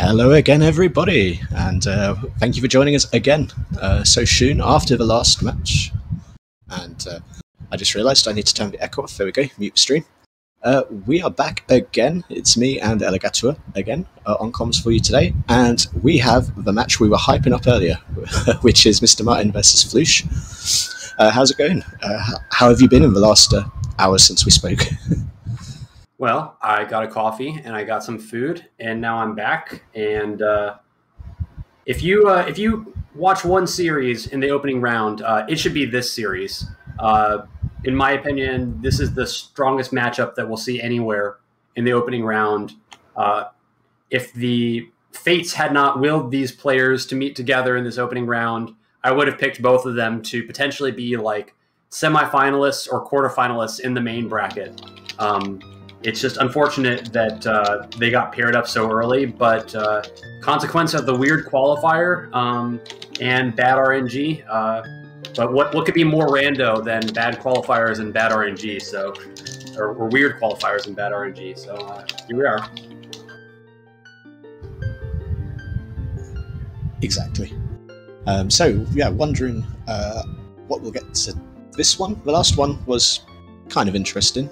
Hello again, everybody, and thank you for joining us again so soon after the last match. And I just realised I need to turn the echo off. There we go, mute the stream. We are back again. It's me and Elagatua again on comms for you today, and we have the match we were hyping up earlier, which is Mr. Martin versus Flouche. How's it going? How have you been in the last hour since we spoke? Well, I got a coffee and I got some food, and now I'm back. And if you watch one series in the opening round, it should be this series. In my opinion, this is the strongest matchup that we'll see anywhere in the opening round. If the fates had not willed these players to meet together in this opening round, I would have picked both of them to potentially be like semifinalists or quarterfinalists in the main bracket. It's just unfortunate that they got paired up so early, but consequence of the weird qualifier and bad RNG. But what could be more rando than bad qualifiers and bad RNG? So, or weird qualifiers and bad RNG. So here we are. Exactly. So yeah, wondering what we'll get to this one. The last one was kind of interesting.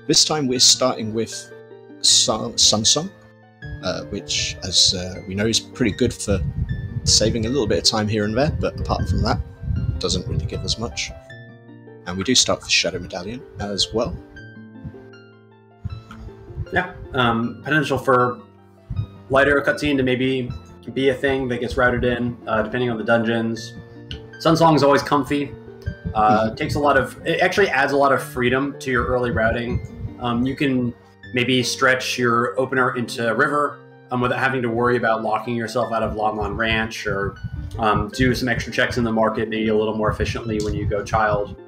This time we're starting with Sun Song, which, as we know, is pretty good for saving a little bit of time here and there, but apart from that, doesn't really give us much. And we do start with Shadow Medallion as well. Yeah, potential for lighter cutscene to maybe be a thing that gets routed in, depending on the dungeons. Sun Song is always comfy. It actually adds a lot of freedom to your early routing. You can maybe stretch your opener into River without having to worry about locking yourself out of Long On Ranch, or do some extra checks in the market maybe a little more efficiently when you go Child.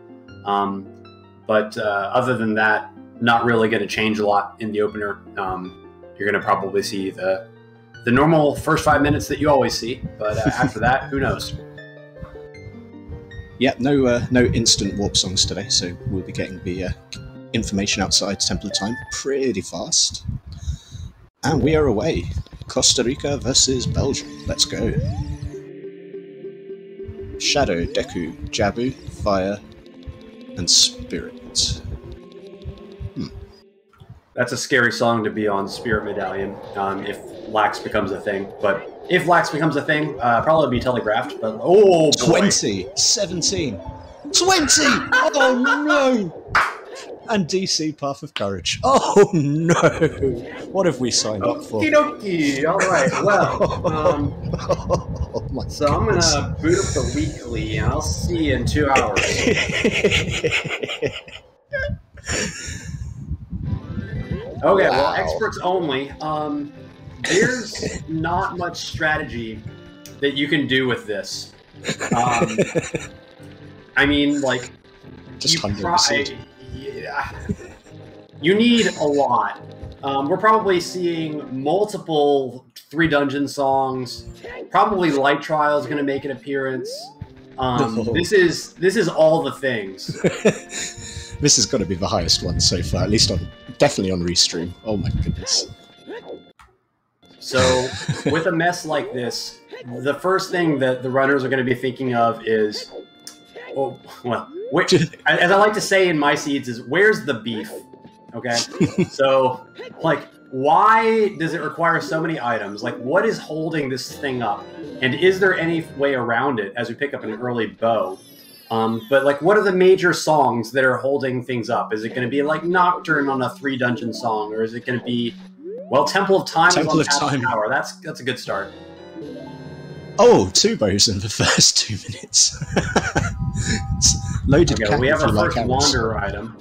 But other than that, not really going to change a lot in the opener. You're going to probably see the normal first 5 minutes that you always see, but after that, who knows? Yeah, no instant warp songs today, so we'll be getting the information outside Temple of Time pretty fast. And we are away. Costa Rica versus Belgium. Let's go. Shadow, Deku, Jabu, Fire, and Spirit. That's a scary song to be on Spirit Medallion if Lax becomes a thing. But if Lax becomes a thing, probably be telegraphed. But oh, boy. 20, 17, 20! Oh no! And DC Path of Courage. Oh no! What have we signed up for? Okie dokie. All right. Well, so I'm gonna boot up the weekly, and I'll see you in 2 hours. Okay. Wow. Well, experts only. There's not much strategy that you can do with this. I mean, like, just you need a lot. We're probably seeing multiple 3 dungeon songs. Probably Light Trial is going to make an appearance. This is all the things. This has got to be the highest one so far, at least definitely on Restream. Oh my goodness. So with a mess like this, the first thing that the runners are going to be thinking of is, as I like to say in my seeds, is where's the beef? Okay, so like, why does it require so many items? Like, what is holding this thing up? And is there any way around it as we pick up an early bow? But like, what are the major songs that are holding things up? Is it going to be like Nocturne on a 3 dungeon song, or is it going to be, well, Temple of Time? Temple of Time. Power. That's a good start. Oh, 2 bows in the first 2 minutes. It's loaded. Okay, we have our first Wanderer item.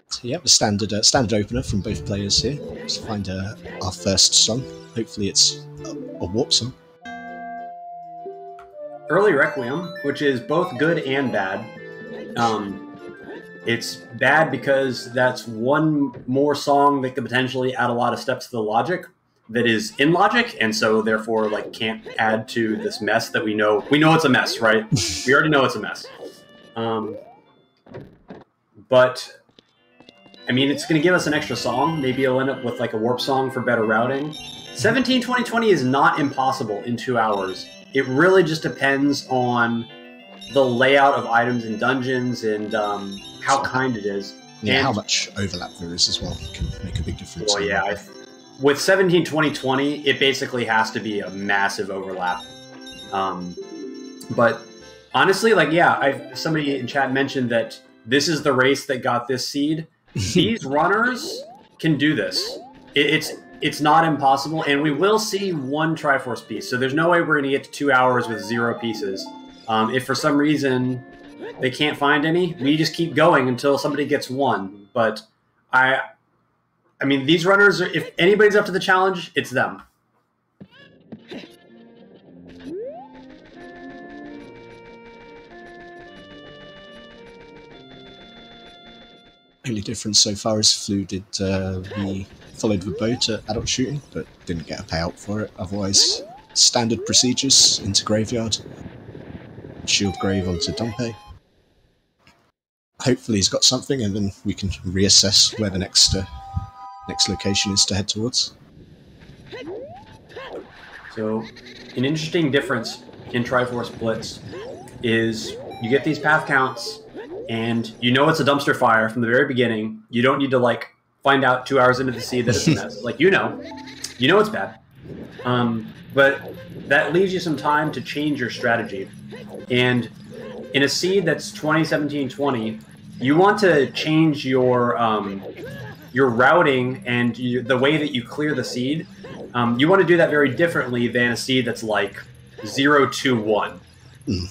So yeah, the standard opener from both players here. Let's find our first song. Hopefully it's a warp song. Early Requiem, which is both good and bad. It's bad because that's one more song that could potentially add a lot of steps to the logic, that is in logic, and so therefore like can't add to this mess that we know it's a mess, right? We already know it's a mess. But I mean, it's going to give us an extra song. Maybe it'll end up with like a warp song for better routing. 17-20-20 is not impossible in 2 hours. It really just depends on the layout of items in dungeons and how kind it is. Yeah, and how much overlap there is as well can make a big difference. Well, yeah, with 17-20-20, it basically has to be a massive overlap. But honestly, like, yeah, somebody in chat mentioned that this is the race that got this seed. These runners can do this. It's not impossible, and we will see one Triforce piece. So there's no way we're going to get to 2 hours with 0 pieces. If for some reason they can't find any, we just keep going until somebody gets one. But I mean, these runners, if anybody's up to the challenge, it's them. Only difference so far is Flu did we followed the boat at adult shooting, but didn't get a payout for it. Otherwise, standard procedures into graveyard, shield grave onto Dompe. Hopefully he's got something, and then we can reassess where the next location is to head towards. So, an interesting difference in Triforce Blitz is you get these path counts, and you know it's a dumpster fire from the very beginning. You don't need to like find out 2 hours into the seed that it's a mess. Like, you know it's bad. But that leaves you some time to change your strategy. And in a seed that's 20-17-20, you want to change your routing and the way that you clear the seed. You want to do that very differently than a seed that's like 0-2-1.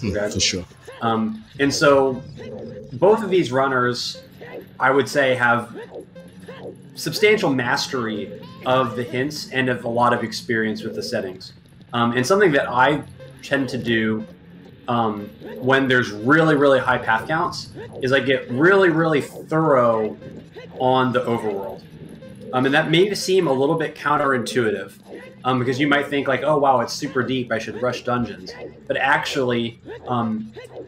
Okay? For sure. And so both of these runners, I would say, have substantial mastery of the hints and of a lot of experience with the settings. And something that I tend to do when there's really, really high path counts is I get really, really thorough on the overworld. And that may seem a little bit counterintuitive because you might think like, oh, wow, it's super deep, I should rush dungeons. But actually,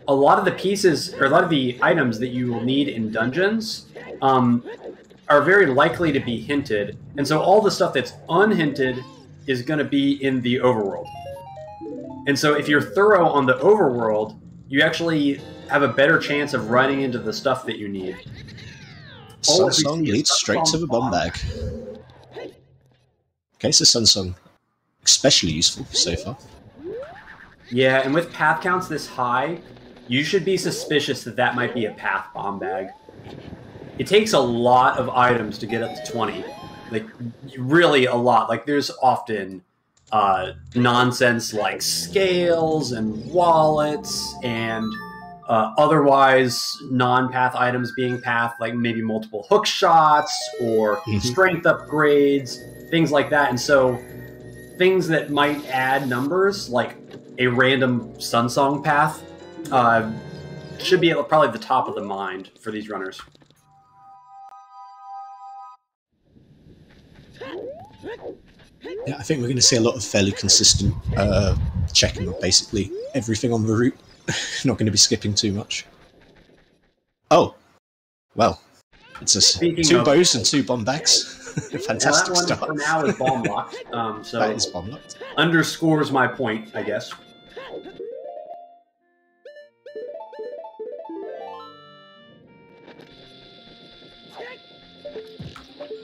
a lot of the pieces or a lot of the items that you will need in dungeons are very likely to be hinted. And so all the stuff that's unhinted is going to be in the overworld. And so if you're thorough on the overworld, you actually have a better chance of running into the stuff that you need. Sunsong leads straight to the bomb bag. Okay, so Sunsong, especially useful so far. Yeah, and with path counts this high, you should be suspicious that that might be a path bomb bag. It takes a lot of items to get up to 20. Like, really a lot. Like, there's often nonsense like scales and wallets and otherwise non-path items being path, like maybe multiple hook shots or strength upgrades, things like that. And so things that might add numbers, like a random Sunsong path, should be at probably the top of the mind for these runners. Yeah, I think we're going to see a lot of fairly consistent checking of basically everything on the route. Not going to be skipping too much. Oh, well, it's two bows and 2 bomb bags. Fantastic that one start. for now is bomb locked. So that is bomb locked. Underscores my point, I guess.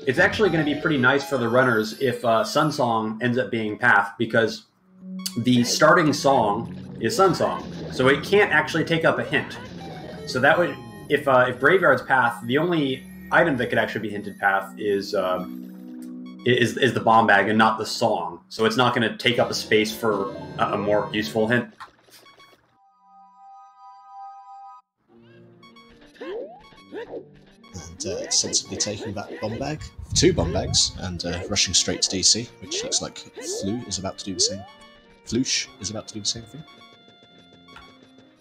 It's actually going to be pretty nice for the runners if Sunsong ends up being path, because the starting song is Sunsong, so it can't actually take up a hint. So that would, if Graveyard's path, the only item that could actually be hinted path is the bomb bag and not the song. So it's not going to take up a space for a more useful hint. And sensibly taking that bomb bag, 2 bomb bags, and rushing straight to DC, which looks like Flouche is about to do the same. Flouche is about to do the same thing.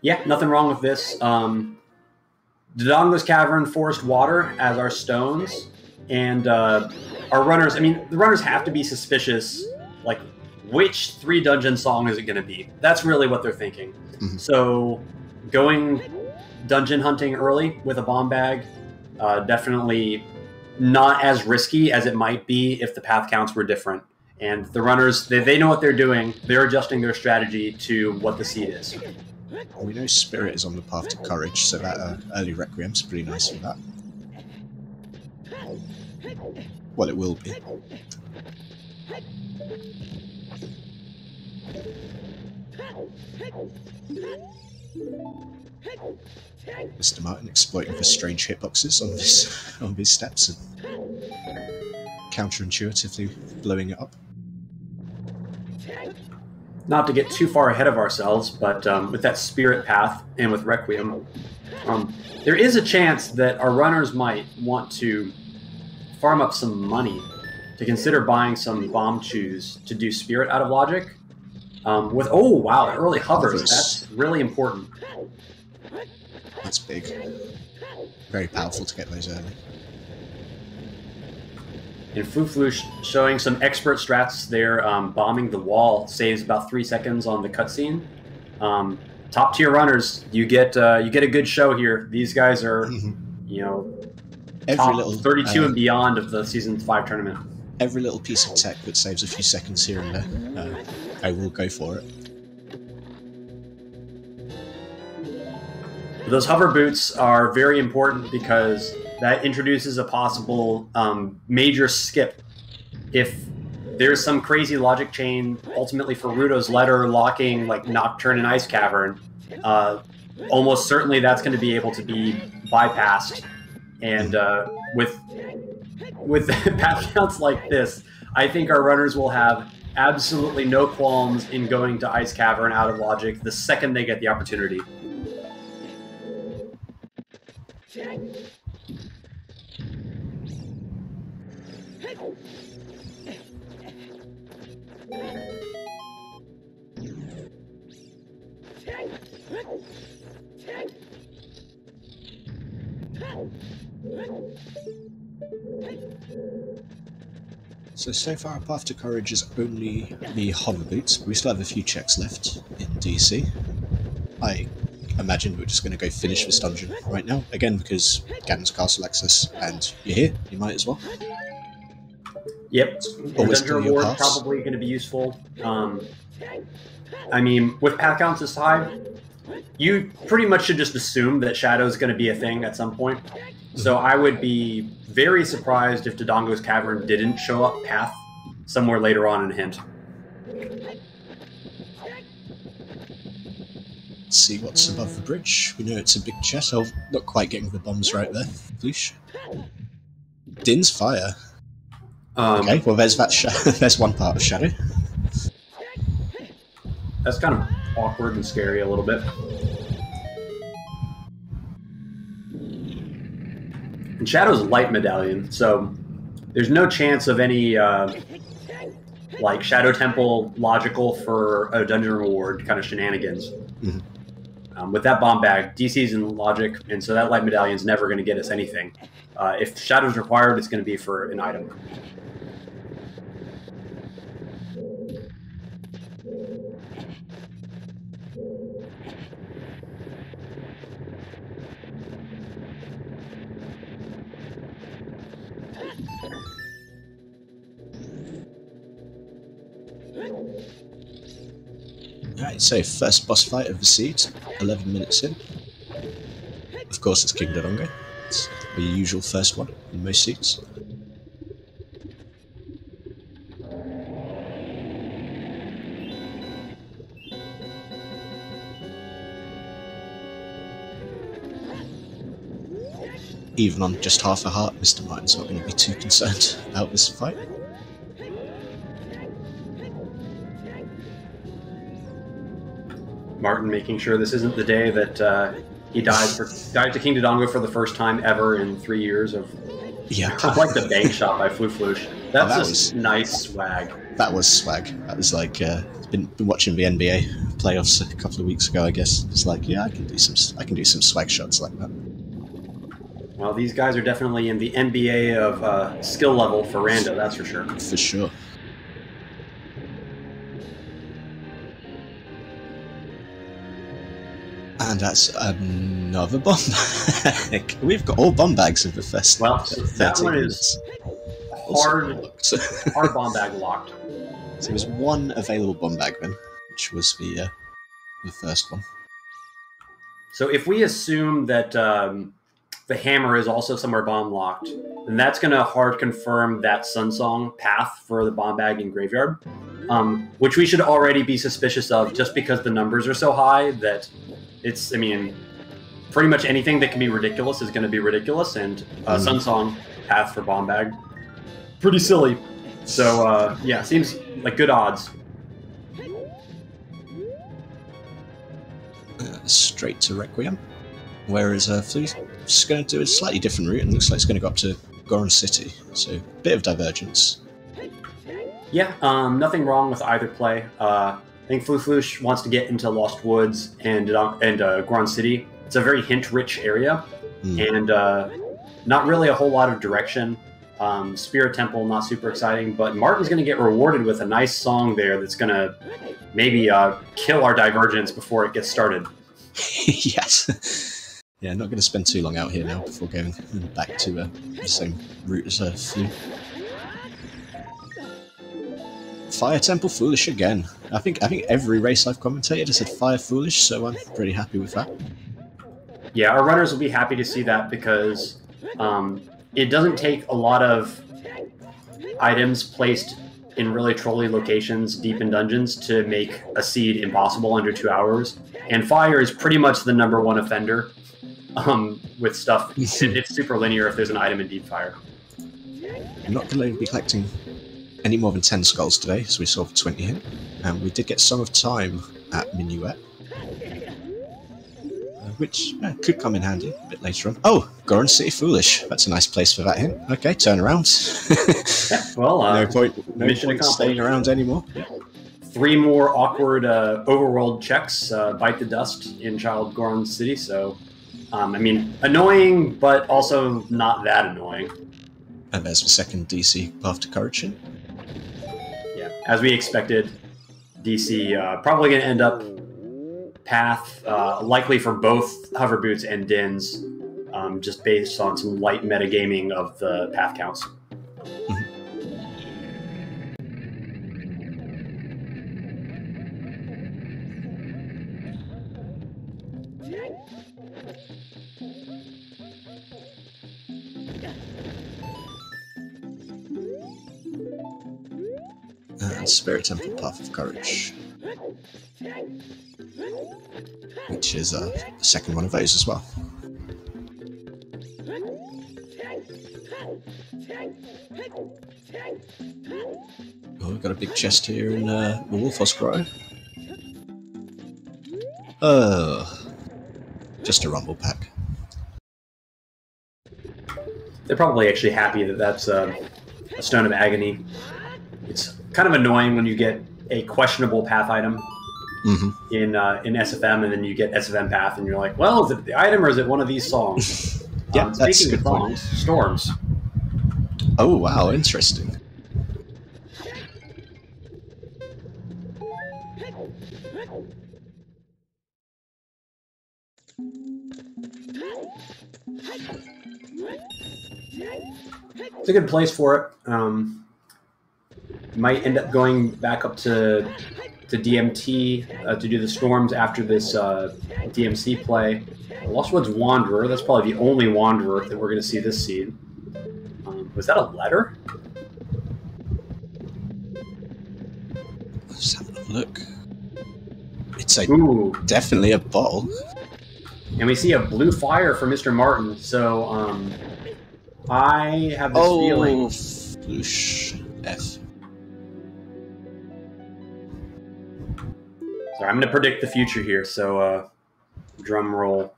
Yeah, nothing wrong with this. Dodongo's Cavern, Forest Water as our stones, and our runners, I mean, the runners have to be suspicious, like, which 3 dungeon song is it going to be? That's really what they're thinking. Mm-hmm. So going dungeon hunting early with a bomb bag, definitely not as risky as it might be if the path counts were different. And the runners, they know what they're doing. They're adjusting their strategy to what the seed is. We know Spirit is on the path to Courage, so that early Requiem's pretty nice for that. Well, it will be. Mr. Martin exploiting the strange hitboxes on these steps and counterintuitively blowing it up. Not to get too far ahead of ourselves, but with that Spirit path and with Requiem, there is a chance that our runners might want to farm up some money to consider buying some bomb chews to do Spirit out of Logic. Oh wow, the early hovers. That's really important. That's big. Very powerful to get those early. And Flouche showing some expert strats there. Bombing the wall saves about 3 seconds on the cutscene. Top tier runners, you get a good show here. These guys are, you know, top 32 and beyond of the Season 5 tournament. Every little piece of tech that saves a few seconds here and there, I will go for it. Those hover boots are very important because that introduces a possible major skip. If there's some crazy logic chain, ultimately for Rudo's letter locking like Nocturne and Ice Cavern, almost certainly that's going to be able to be bypassed. And with path counts like this, I think our runners will have absolutely no qualms in going to Ice Cavern out of Logic the second they get the opportunity. So far our path to Courage is only the hover boots, but we still have a few checks left in DC. I imagine we're just going to go finish this dungeon right now, again because Ganon's Castle access, and you're here, you might as well. Yep, dungeon reward probably going to be useful. I mean, with path counts this high, you pretty much should just assume that Shadow's going to be a thing at some point. So I would be very surprised if Dodongo's Cavern didn't show up path somewhere later on in a hint. Let's see what's above the bridge. We know it's a big chest. Oh, not quite getting the bombs right there. Flouche. Din's fire. Okay, well there's that. There's one part of Shadow. That's kind of awkward and scary a little bit. And Shadow's light medallion, so there's no chance of any like Shadow Temple logical for a dungeon reward kind of shenanigans. With that bomb bag, DC's in Logic, and so that light medallion's never going to get us anything. If Shadow's required, it's going to be for an item. Alright, so first boss fight of the seed, 11 minutes in. Of course it's King Dodongo. It's the usual first one in most seeds. Even on just half a heart, Mr. Martin's not going to be too concerned about this fight. Martin making sure this isn't the day that he died to King Dodongo for the first time ever in 3 years of like the bank shot by Flouche. That's just nice swag. That was swag. That was like been watching the NBA playoffs a couple of weeks ago, I guess. It's like, yeah, I can do some swag shots like that. Well, these guys are definitely in the NBA of skill level for Rando, that's for sure. For sure. And that's another bomb bag. We've got all bomb bags of the first. Well, so that one is hard bomb bag locked. So there's one available bomb bag then, which was the first one. So if we assume that the hammer is also somewhere bomb locked, then that's going to hard confirm that Sunsong path for the bomb bag in Graveyard, which we should already be suspicious of just because the numbers are so high that it's, I mean, pretty much anything that can be ridiculous is going to be ridiculous, and Sunsong path for bomb bag, pretty silly. So yeah, seems like good odds. Straight to Requiem, whereas Flouche is going to do a slightly different route and looks like it's going to go up to Goron City, so a bit of divergence. Yeah, nothing wrong with either play. I think Flouche wants to get into Lost Woods and Goron City. It's a very hint-rich area, and not really a whole lot of direction. Spirit Temple, not super exciting, but Martin's going to get rewarded with a nice song there that's going to maybe kill our divergence before it gets started. Yes. Yeah, not going to spend too long out here now before going back to the same route as Flouche. Fire Temple Foolish again. I think every race I've commentated has said Fire Foolish, so I'm pretty happy with that. Yeah, our runners will be happy to see that because it doesn't take a lot of items placed in really trolly locations deep in dungeons to make a seed impossible under 2 hours. And fire is pretty much the #1 offender with stuff. It's super linear if there's an item in deep fire. I'm not going to be collecting any more than 10 skulls today, so we saw 20 here. And we did get some of time at Minuet, which could come in handy a bit later on. Oh, Goron City Foolish. That's a nice place for that hint. Okay, turn around. Yeah, well, no point staying around anymore. Yeah. 3 more awkward overworld checks, bite the dust in Child Goron City, so, I mean, annoying, but also not that annoying. And there's the second DC Path to Courage. Yeah, as we expected, DC probably going to end up path, likely for both Hover Boots and Dins, just based on some light metagaming of the path counts. And Spirit Temple Path of Courage, which is the second one of those as well. Oh, we've got a big chest here in the Wolfos Grove. Just a rumble pack. They're probably actually happy that that's a Stone of Agony. It's kind of annoying when you get a questionable path item in SFM, and then you get SFM path, and you're like, well, is it the item or is it one of these songs? Yeah, that's speaking a of good point. songs, Storms. Oh, wow, interesting. It's a good place for it. Might end up going back up to DMT to do the Storms after this DMC play. Lost Woods Wanderer, that's probably the only Wanderer that we're going to see this seed. Was that a letter? Let's have a look. It's definitely a bottle. And we see a blue fire for Mr. Martin, so I have this feeling. Flouche F. Sorry, I'm going to predict the future here, so drum roll.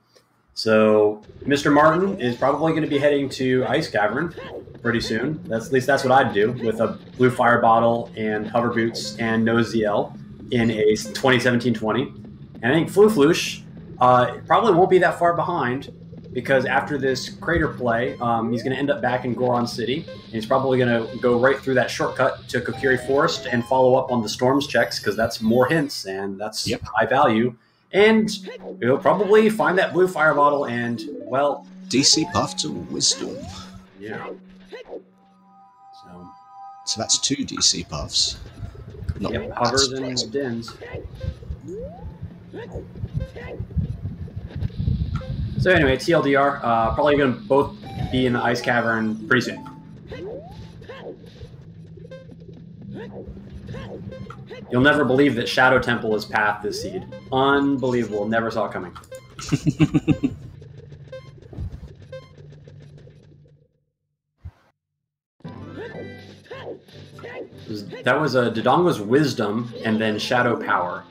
So Mr. Martin is probably going to be heading to Ice Cavern pretty soon. At least that's what I'd do with a blue fire bottle and hover boots and no ZL in a 2017-20. And I think Flouche probably won't be that far behind. because after this crater play, he's going to end up back in Goron City, and he's probably going to go right through that shortcut to Kokiri Forest and follow up on the storms checks, because that's more hints, and that's high value. And he'll probably find that blue fire bottle and, well... DC buff to Wisdom. Yeah. So that's 2 DC buffs. Not hovers and dins. So anyway, TLDR, probably going to both be in the ice cavern pretty soon. You'll never believe that Shadow Temple is path this seed. Unbelievable. Never saw it coming. That was a Dodongo's Wisdom and then Shadow Power.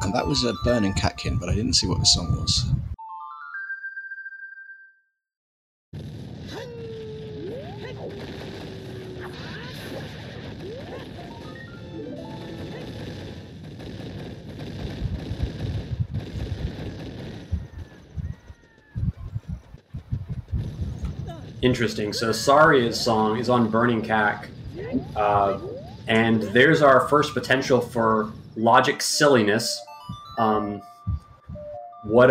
And that was a Burning Catkin, but I didn't see what the song was. Interesting. So Saria's song is on Burning Cack. And there's our first potential for logic silliness. What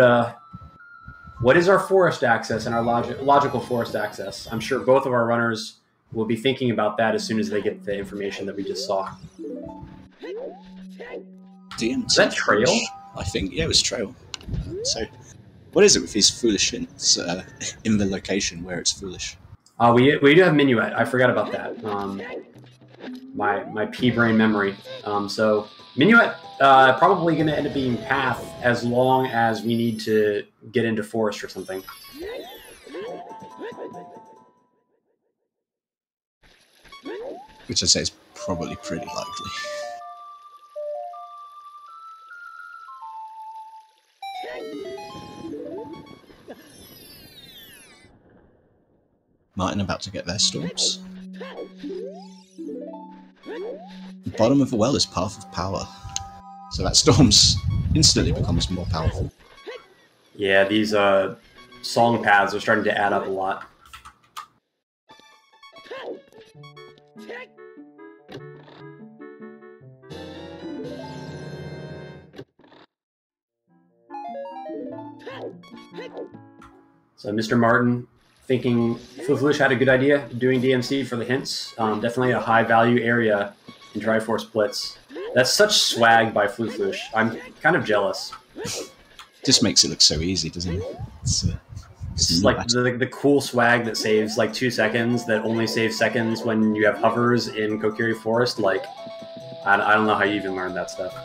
is our forest access and our logical forest access? I'm sure both of our runners will be thinking about that as soon as they get the information that we just saw. Is that Trail? I think, yeah, it was Trail. So, what is it with these foolish hints in the location where it's foolish? We do have Minuet. I forgot about that. My pea-brain memory. So Minuet probably going to end up being path as long as we need to get into forest or something. Which I'd say is probably pretty likely. Martin about to get their storms. The bottom of the well is Path of Power. So that storms instantly becomes more powerful. Yeah, these song paths are starting to add up a lot. So Mr. Martin thinking Flouche had a good idea doing DMC for the hints. Definitely a high value area in Triforce Blitz. That's such swag by Flouche. I'm kind of jealous. Just makes it look so easy, doesn't it? It's like the cool swag that saves like 2 seconds, that only saves seconds when you have hovers in Kokiri Forest. Like, I don't know how you even learned that stuff.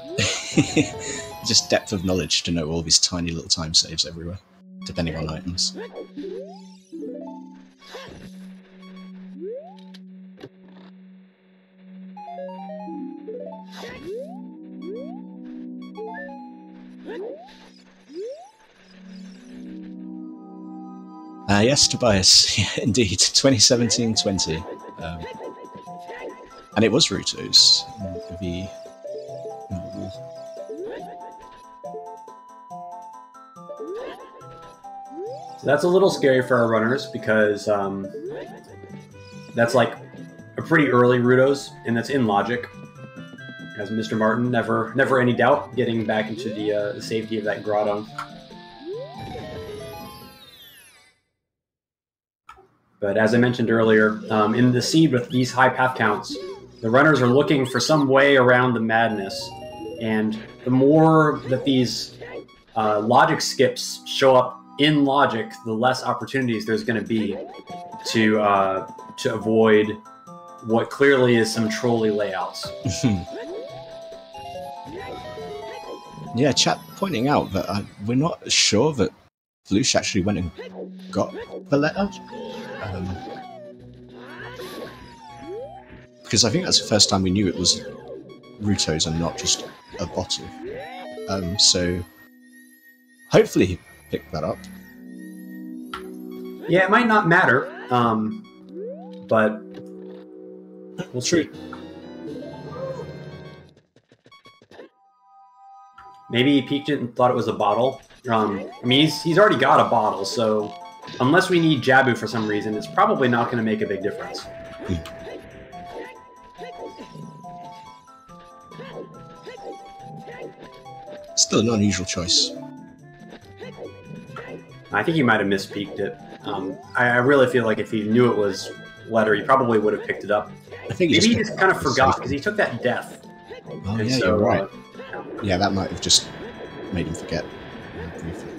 Just depth of knowledge to know all these tiny little time saves everywhere, depending on items. Yes, Tobias, yeah, indeed, 2017-20. And it was Ruto's. So that's a little scary for our runners, because that's like a pretty early Ruto's, and that's in logic. As Mr. Martin, never any doubt getting back into the safety of that grotto. But as I mentioned earlier, in the seed with these high path counts, the runners are looking for some way around the madness. And the more that these logic skips show up in logic, the less opportunities there's going to be to avoid what clearly is some trolley layouts. Yeah, chat pointing out that we're not sure that Flouche actually went and got the letter. Because I think that's the first time we knew it was Ruto's and not just a bottle. So hopefully he picked that up. Yeah, it might not matter, but we'll see. Maybe he peeked it and thought it was a bottle. I mean, he's already got a bottle, so unless we need Jabu for some reason, it's probably not going to make a big difference. Still an unusual choice. I think he might have mispeeked it. I really feel like if he knew it was letter, he probably would have picked it up. I think maybe he just kind of forgot because he took that death. Oh yeah, so, you're right. Yeah, that might have just made him forget briefly.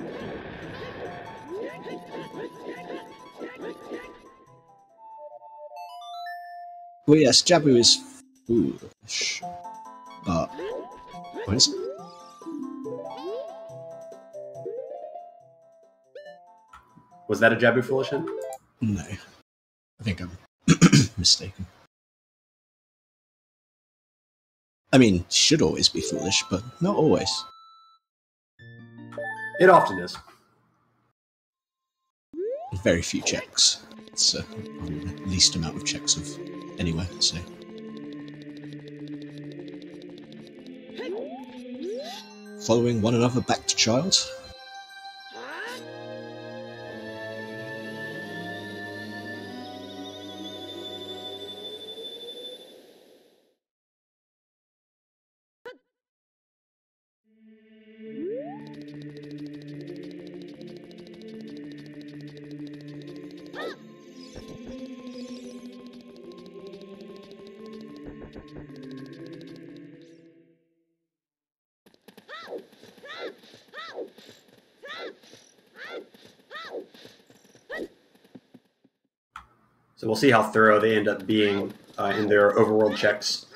Well, yes, Jabu is foolish, but what is it? Was that a Jabu foolish hint? No, I think I'm mistaken. I mean, should always be foolish, but not always. It often is. Very few checks. It's probably the least amount of checks of anywhere, so. Following one another back to child. So we'll see how thorough they end up being in their overworld checks.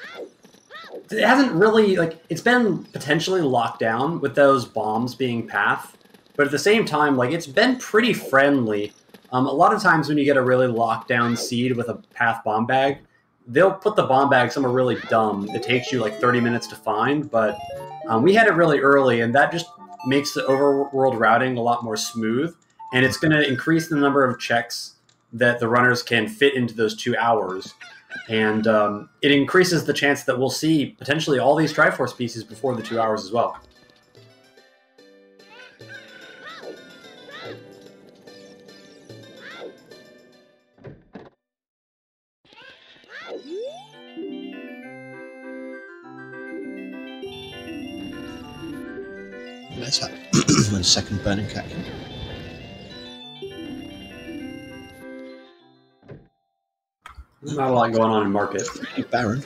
It hasn't really, like, it's been potentially locked down with those bombs being path, but at the same time, like, it's been pretty friendly. A lot of times when you get a really locked down seed with a path bomb bag, they'll put the bomb bag somewhere really dumb. It takes you like 30 minutes to find, but we had it really early, and that just makes the overworld routing a lot more smooth, and it's going to increase the number of checks that the runners can fit into those 2 hours. And it increases the chance that we'll see potentially all these Triforce pieces before the 2 hours as well. Let's have 1 second burning cat. Not a lot going on in market. Pretty barren.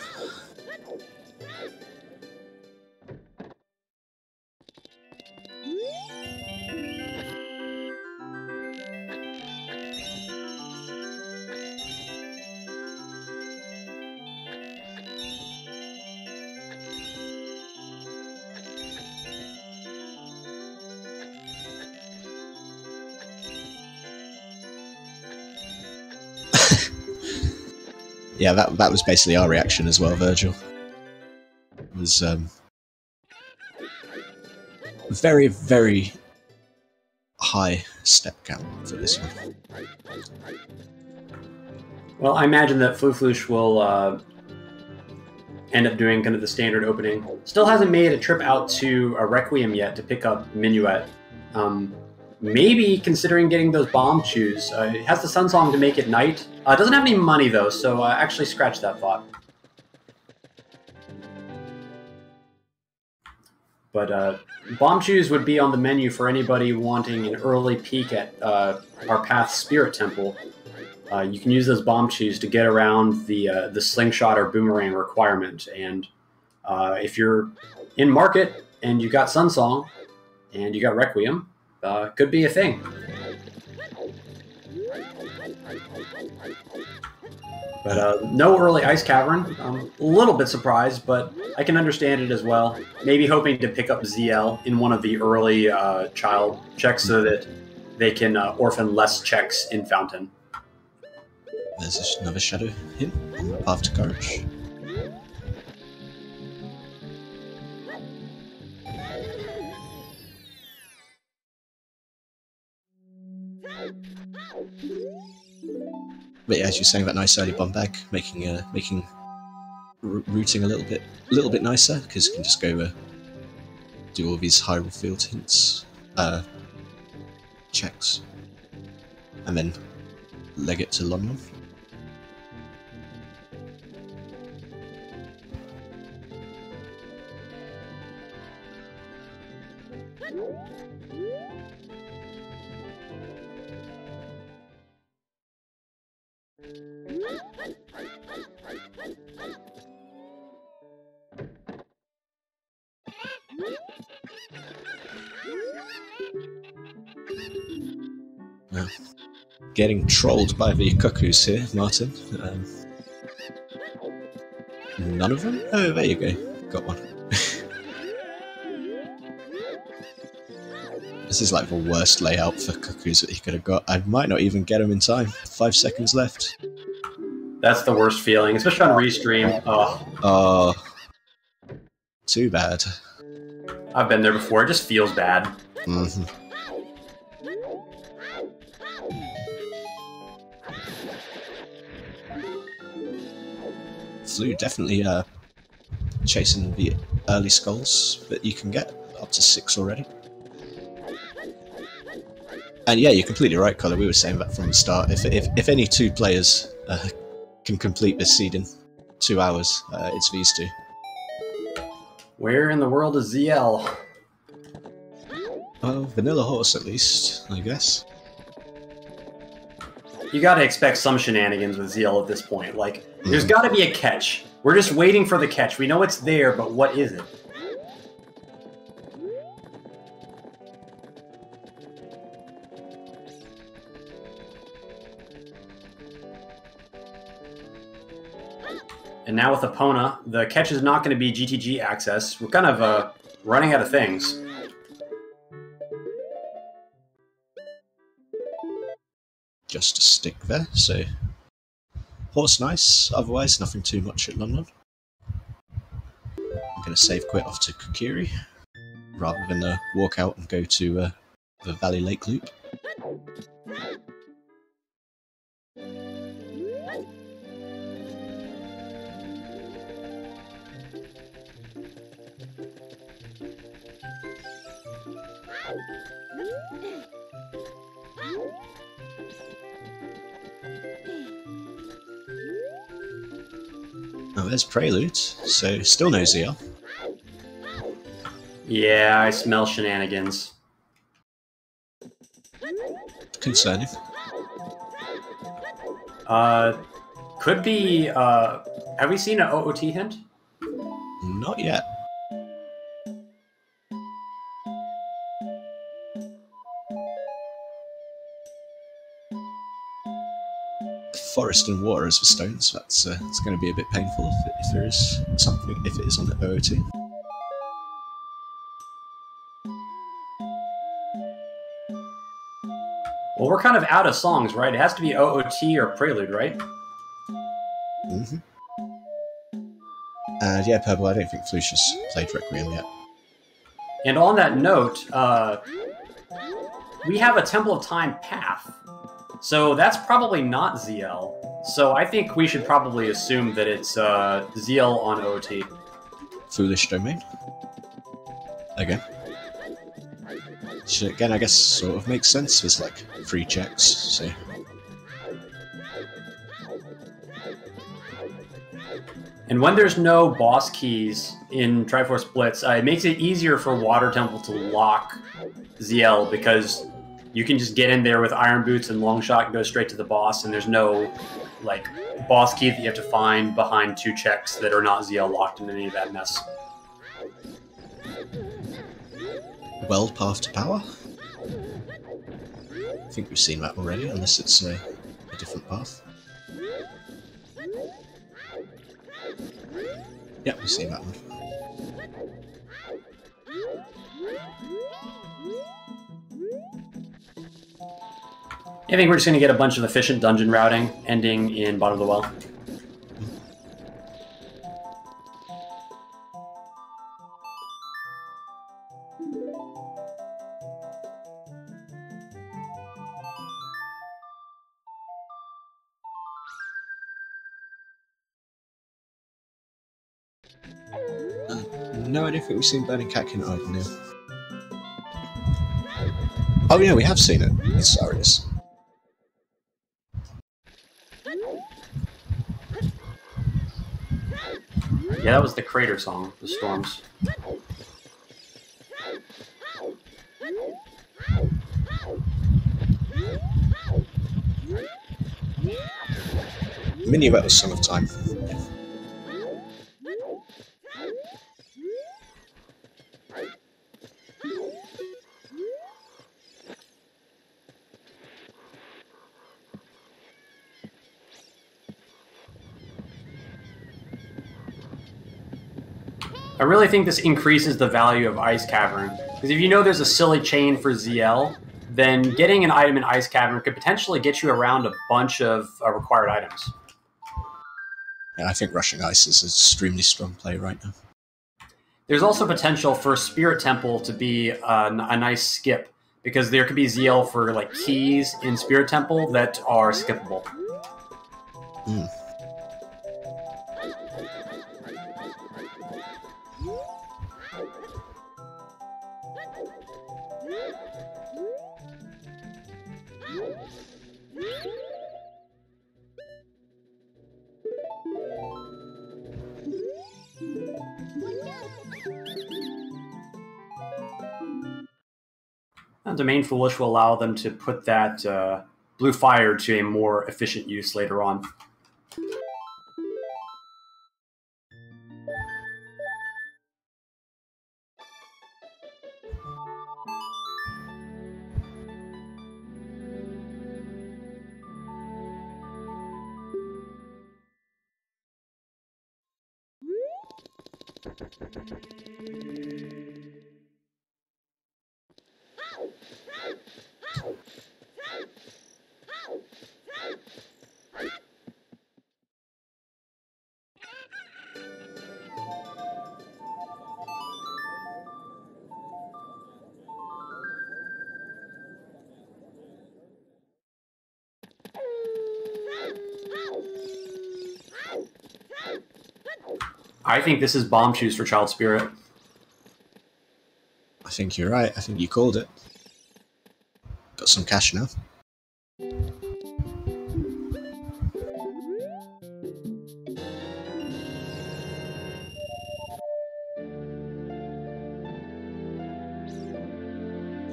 Yeah, that was basically our reaction as well, Virgil. It was very, very high step count for this one. Well, I imagine that Flouche will end up doing kind of the standard opening. Still hasn't made a trip out to a Requiem yet to pick up Minuet. Maybe considering getting those bomb chews. It has the Sun Song to make it night. Doesn't have any money though, so actually scratch that thought. But bomb chews would be on the menu for anybody wanting an early peek at our Path Spirit Temple. You can use those bomb chews to get around the slingshot or boomerang requirement. And if you're in market and you got Sun Song and you got Requiem, could be a thing. But no early Ice Cavern. I'm a little bit surprised, but I can understand it as well. Maybe hoping to pick up ZL in one of the early child checks so that they can orphan less checks in Fountain. There's another shadow hint on the path to courage. But yeah, as you're saying, that nice early bomb bag, making routing a little bit nicer, because you can just go do all these Hyrule Field hints, checks, and then leg it to London. Getting trolled by the cuckoos here, Martin. None of them? Oh, there you go. Got one. This is like the worst layout for cuckoos that he could have got. I might not even get him in time. 5 seconds left. That's the worst feeling, especially on restream. Oh. Too bad. I've been there before. It just feels bad. Mm-hmm. Flu definitely chasing the early skulls that you can get, up to 6 already. And yeah, you're completely right, Colin. We were saying that from the start. If any 2 players can complete this seed in 2 hours, it's these 2. Where in the world is ZL? Well, Vanilla Horse at least, I guess. You gotta expect some shenanigans with ZL at this point. Like, there's gotta be a catch. We're just waiting for the catch. We know it's there, but what is it? And now with Epona, the catch is not going to be GTG access. We're kind of running out of things. Just a stick there, so horse nice, otherwise nothing too much at London. I'm going to save quit off to Kokiri, rather than walk out and go to the Valley Lake loop. Oh, there's Prelude, so still no ZL. Yeah, I smell shenanigans. Concerning. Could be, have we seen an OOT hint? Not yet. Forest and water as the stones. That's it's going to be a bit painful if there is something, if it is on the OOT. Well, we're kind of out of songs, right? It has to be OOT or Prelude, right? Mm-hmm. And yeah, Purple, I don't think Flouche has played Requiem yet. And on that note, we have a Temple of Time path. So that's probably not ZL. So I think we should probably assume that it's ZL on OOT. Foolish Domain. Again. Which again, I guess sort of makes sense. There's like 3 checks, so... And when there's no boss keys in Triforce Blitz, it makes it easier for Water Temple to lock ZL, because you can just get in there with Iron Boots and Longshot and go straight to the boss, and there's no like boss key that you have to find behind 2 checks that are not ZL locked in any of that mess. Well, Path to Power? I think we've seen that already, unless it's a different path. Yeah, we've seen that one. I think we're just going to get a bunch of efficient dungeon routing, ending in Bottom of the Well. No, I don't think we've seen Burning Catkin either now. Oh yeah, we have seen it. It's Arius. Yeah, that was the Crater song, the Storms. Minuet was Song of Time. I really think this increases the value of Ice Cavern, because if you know there's a silly chain for ZL, then getting an item in Ice Cavern could potentially get you around a bunch of required items. Yeah, I think Rushing Ice is an extremely strong play right now. There's also potential for Spirit Temple to be a nice skip, because there could be ZL for like keys in Spirit Temple that are skippable. Mm. Domain Foolish will allow them to put that blue fire to a more efficient use later on. I think this is bomb shoes for Child Spirit. I think you're right. I think you called it. Got some cash now.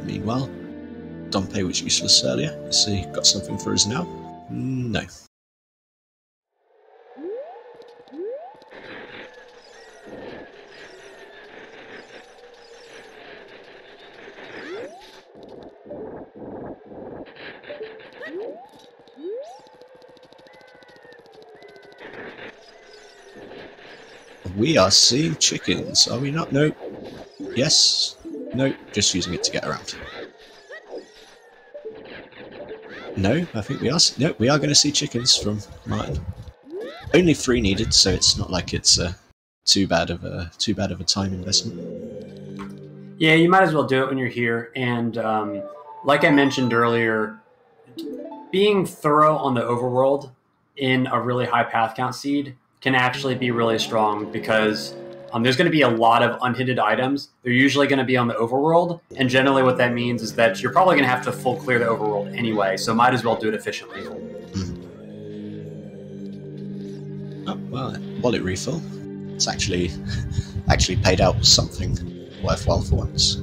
Meanwhile, Dompe was useless earlier. Let's see, got something for us now? No. We are seeing chickens, are we not? No. Yes. No, just using it to get around. No, I think we are. No, we are going to see chickens from Martin. Only 3 needed, so it's not like it's too bad of a time investment. Yeah, you might as well do it when you're here. And like I mentioned earlier, being thorough on the overworld in a really high path count seed can actually be really strong, because there's going to be a lot of unhinted items. They're usually going to be on the overworld, and generally what that means is that you're probably going to have to full clear the overworld anyway, so might as well do it efficiently. Oh, well, wallet refill. It's actually paid out something worthwhile for once.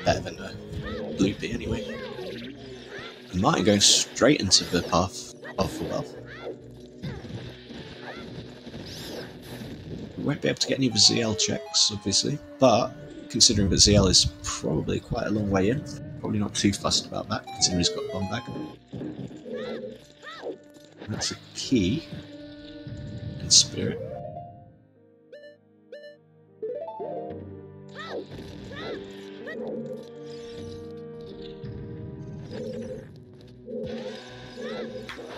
Better than a bloopy anyway. And Martin going straight into the path of the wealth. We won't be able to get any of the ZL checks, obviously, but considering that ZL is probably quite a long way in, probably not too fussed about that, considering he's got a bomb bag. That's a key in Spirit.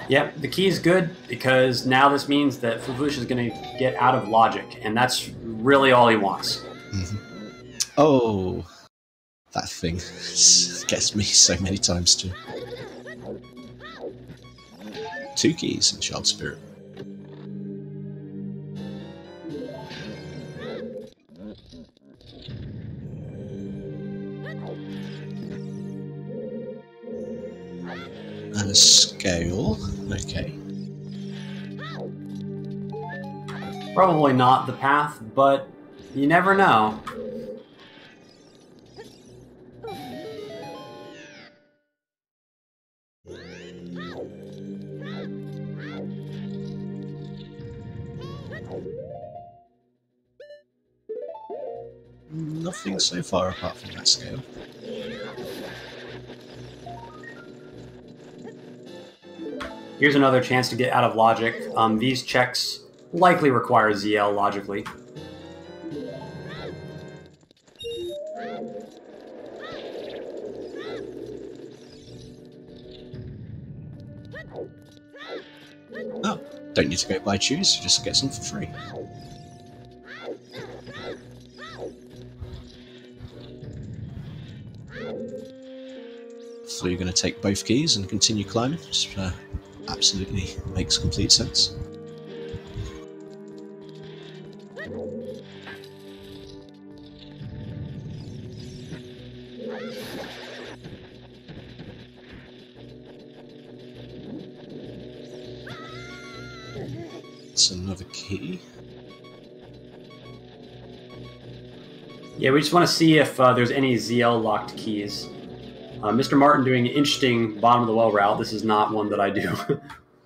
Yep, the key is good, because now this means that Flouche is going to get out of logic, and that's really all he wants. Mm-hmm. Oh, that thing gets me so many times too. 2 keys in Child Spirit. the scale. Okay. Probably not the path, but you never know. Nothing so far apart from that scale. Here's another chance to get out of logic. These checks likely require ZL logically. Oh, don't need to go buy choose, just get some for free. So you're going to take both keys and continue climbing? Just, absolutely makes complete sense. It's another key. Yeah, we just want to see if there's any ZL locked keys. Mr. Martin doing an interesting bottom of the well route. This is not one that I do.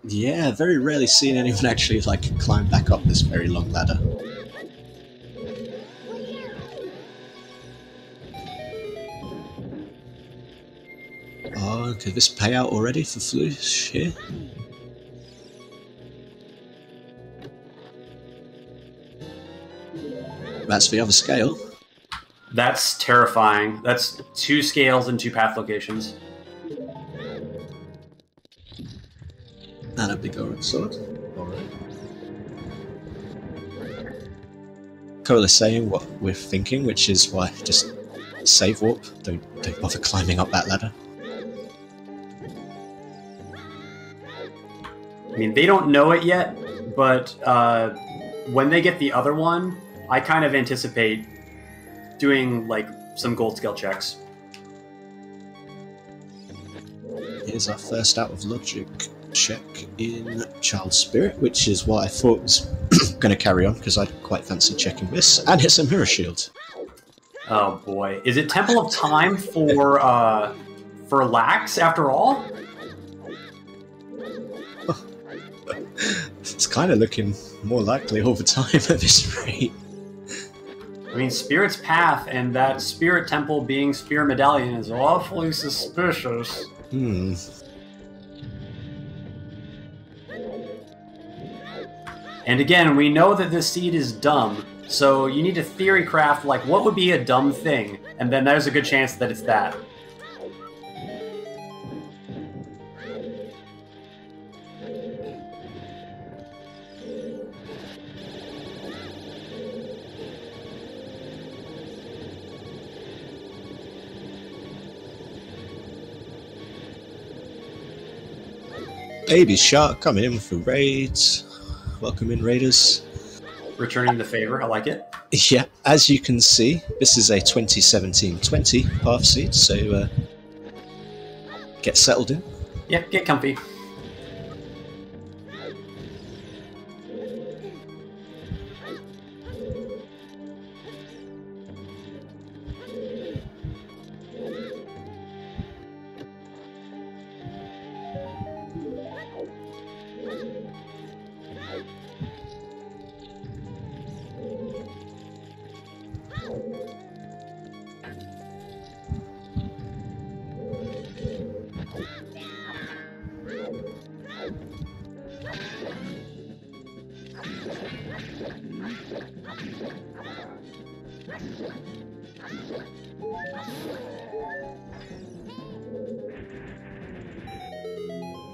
Yeah, very rarely seen anyone actually like climb back up this very long ladder. Oh, could this pay out already for Flouche here? That's the other scale. That's terrifying. That's 2 scales and 2 path locations. And a big orange sword. Alright. Cole is saying what we're thinking, which is why just save warp. Don't bother climbing up that ladder. I mean, they don't know it yet, but when they get the other one, I kind of anticipate doing like some gold scale checks. Here's our first out of logic check in Child Spirit, which is what I thought was going to carry on because I quite fancy checking this, and it's a mirror shield. Oh boy, is it Temple of Time for Lax after all? It's kind of looking more likely all the time at this rate. I mean, Spirit's Path and that Spirit Temple being Spear Medallion is awfully suspicious. Hmm. And again, we know that this seed is dumb, so you need to theory craft, like, what would be a dumb thing? And then there's a good chance that it's that. Baby Shark coming in for raids. Welcome in, Raiders. Returning the favor, I like it. Yeah, as you can see, this is a 2017-20 path seed, so get settled in. Yep, get comfy.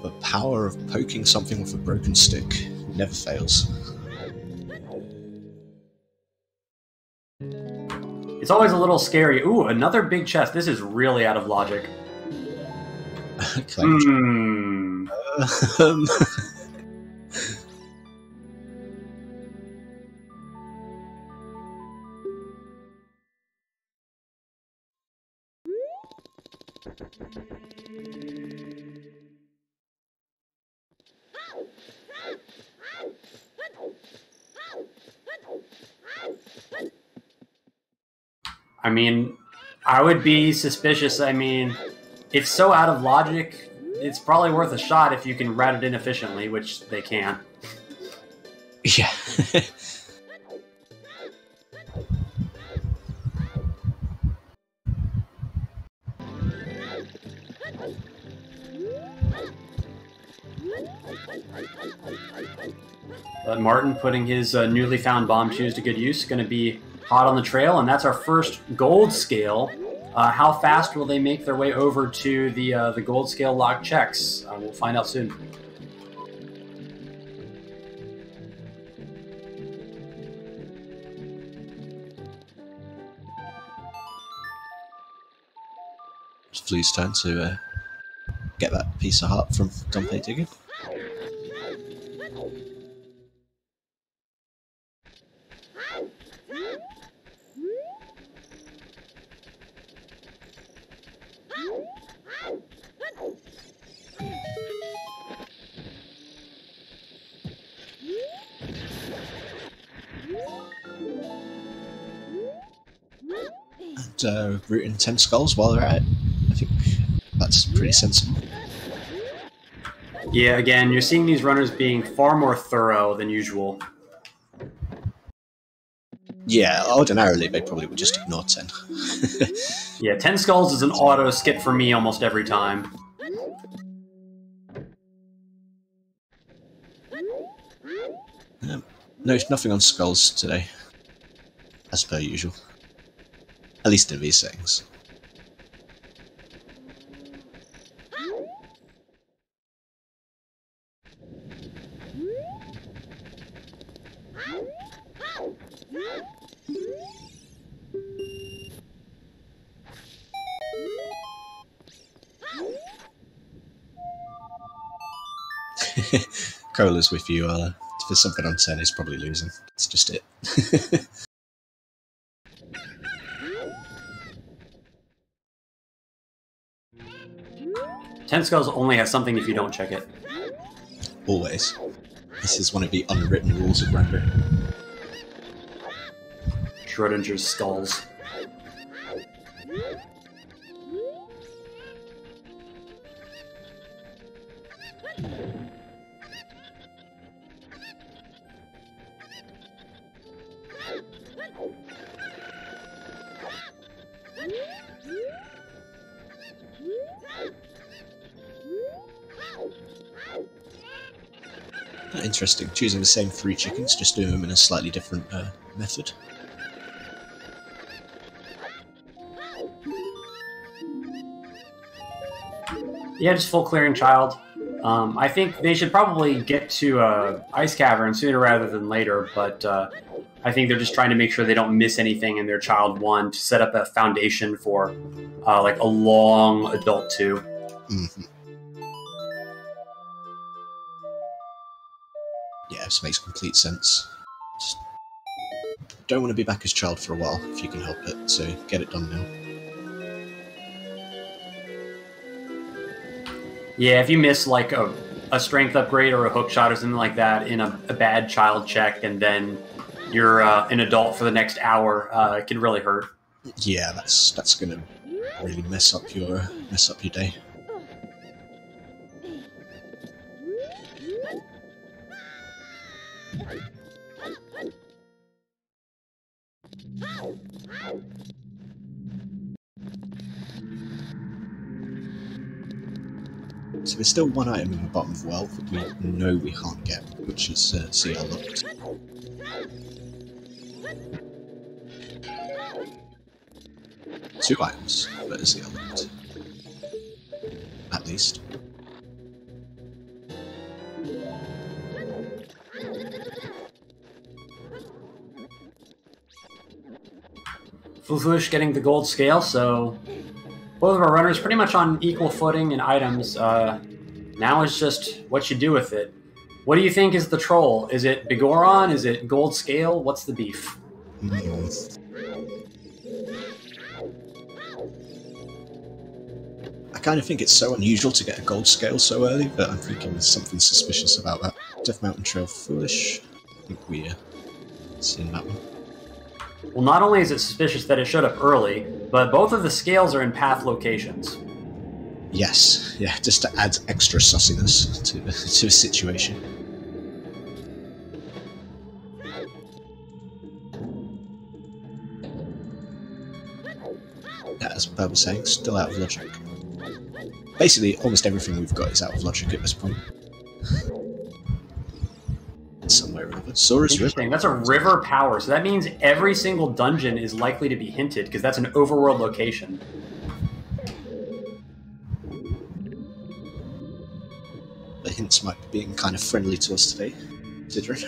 The power of poking something with a broken stick never fails. It's always a little scary. Ooh, another big chest. This is really out of logic. Hmm. I mean, I would be suspicious. I mean, it's so out of logic, it's probably worth a shot if you can route it in efficiently, which they can't. Yeah. But Martin putting his newly found bomb shoes to good use, going to be hot on the trail, and that's our first gold scale. How fast will they make their way over to the gold scale lock checks? We'll find out soon. It's Flouche's turn to get that piece of heart from Gunpei digging. And rooting 10 skulls while they're at it. I think that's pretty sensible. Yeah, again, you're seeing these runners being far more thorough than usual. Yeah, ordinarily they probably would just ignore 10. Yeah, 10 skulls is an auto skip for me almost every time. No, nothing on skulls today, as per usual. At least in these settings. Cola's with you. If there's something on 10, he's probably losing. It's just it. 10 skulls only has something if you don't check it. Always. This is one of the unwritten rules of Rando. Schrodinger's skulls. Interesting. Choosing the same 3 chickens, just doing them in a slightly different method. Yeah, just full clearing child. I think they should probably get to Ice Cavern sooner rather than later, but I think they're just trying to make sure they don't miss anything in their child 1 to set up a foundation for like a long adult 2. Mm-hmm. Yeah, this makes complete sense. Just don't want to be back as child for a while if you can help it, so get it done now. Yeah, if you miss like a strength upgrade or a hook shot or something like that in a bad child check, and then you're an adult for the next hour, it can really hurt. Yeah, that's gonna really mess up your day. So there's still one item in the bottom of the well that we know we can't get, which is CR locked. Two items that are CR locked. At least. Flouche getting the gold scale, so both of our runners pretty much on equal footing in items. Now it's just what you do with it. What do you think is the troll? Is it Bigoron? Is it gold scale? What's the beef? I kind of think it's so unusual to get a gold scale so early that I'm thinking there's something suspicious about that. Death Mountain Trail Foolish. I think we seen that one. Well, not only is it suspicious that it showed up early, but both of the scales are in path locations. Yes, yeah, just to add extra sussiness to the situation. Yeah, as Bev was saying, still out of logic. Basically, almost everything we've got is out of logic at this point. Somewhere or another. Saurus Interesting. River. That's a river power, so that means every single dungeon is likely to be hinted, because that's an overworld location. The hints might be being kind of friendly to us today, considering.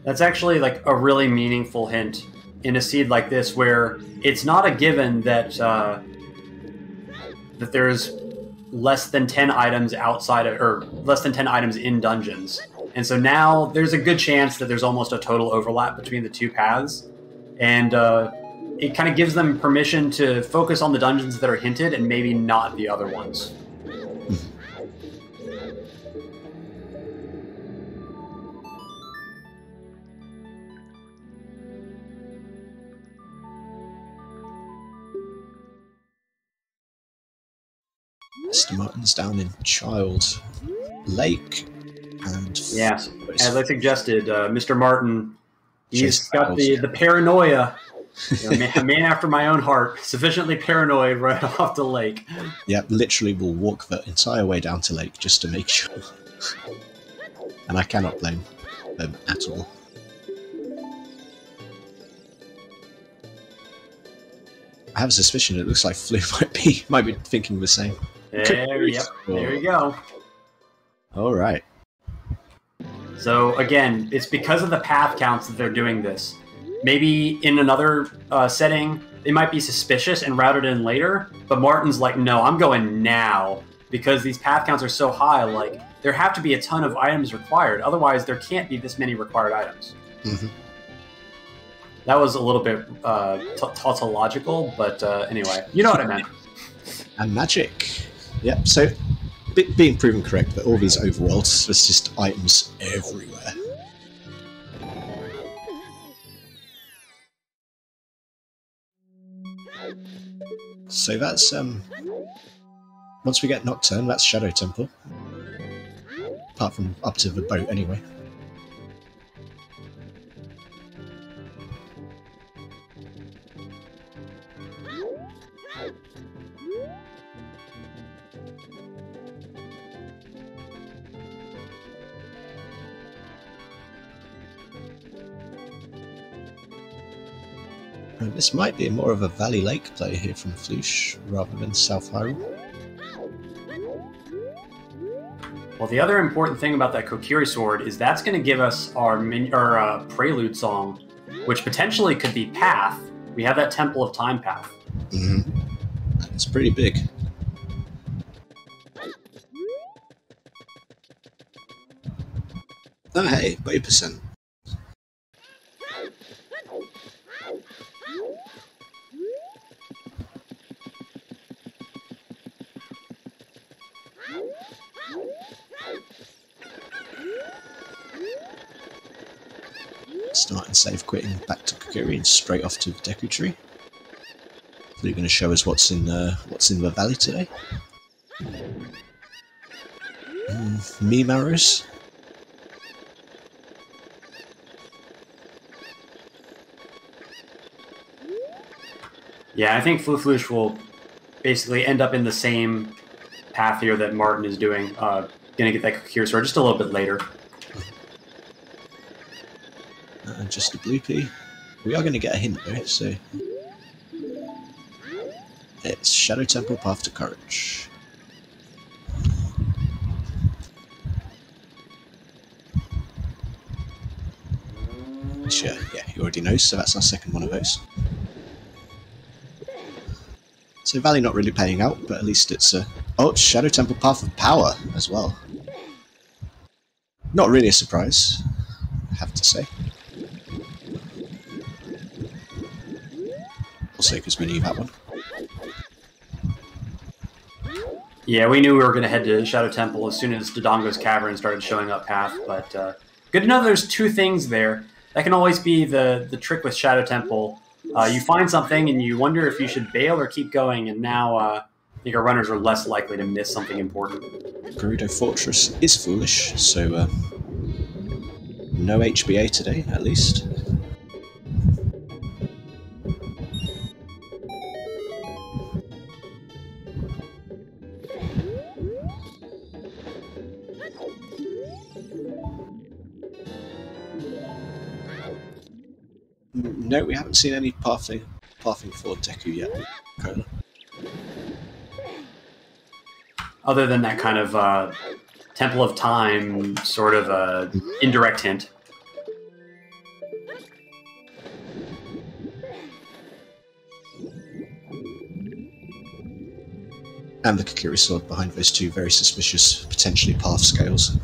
That's actually like a really meaningful hint in a seed like this, where it's not a given that that there's less than 10 items outside of, or less than 10 items in dungeons. And so now there's a good chance that there's almost a total overlap between the two paths. And it kind of gives them permission to focus on the dungeons that are hinted and maybe not the other ones. Mr. Martin's down in Child Lake, and yes, as I suggested, Mr. Martin, he's got the paranoia. You know, a man after my own heart, sufficiently paranoid right off the lake. Yep, literally will walk the entire way down to Lake just to make sure. And I cannot blame them at all. I have a suspicion it looks like Flu might be thinking the same. There you go. All right. So again, it's because of the path counts that they're doing this. Maybe in another setting, they might be suspicious and route it in later, but Martin's like, no, I'm going now, because these path counts are so high, like, there have to be a ton of items required, otherwise there can't be this many required items. Mm-hmm. That was a little bit tautological, but anyway, you know what I meant. And magic. Yep, so being proven correct that all these overworlds, there's just items everywhere. So that's, once we get Nocturne, that's Shadow Temple. Apart from up to the boat, anyway. This might be more of a Valley Lake play here from Flouche, rather than South Hyrule. Well, the other important thing about that Kokiri sword is that's going to give us our prelude song, which potentially could be Path. We have that Temple of Time path. Mm-hmm. It's pretty big. Oh hey, 30%. Starting save quitting back to Kokiri and straight off to the Deku Tree. They're going to show us what's in the valley today. Mimaros. Yeah, I think Flouche will basically end up in the same path here that Martin is doing. Gonna get that Kokiri sword just a little bit later. Just a bloopy. We are going to get a hint though, so... It's Shadow Temple Path to Courage. Sure, yeah, you already know, so that's our second one of those. So Valley not really paying out, but at least it's a... Oh, it's Shadow Temple Path of Power as well. Not really a surprise, I have to say. Also, because we knew that one. Yeah, we knew we were going to head to Shadow Temple as soon as Dodongo's Cavern started showing up path, but good to know there's two things there. That can always be the trick with Shadow Temple. You find something and you wonder if you should bail or keep going, and now I think our runners are less likely to miss something important. Gerudo Fortress is foolish, so no HBA today, at least. No, we haven't seen any pathing for Deku yet, Cola. Other than that kind of Temple of Time sort of indirect hint. And the Kakiri sword behind those two very suspicious, potentially path scales.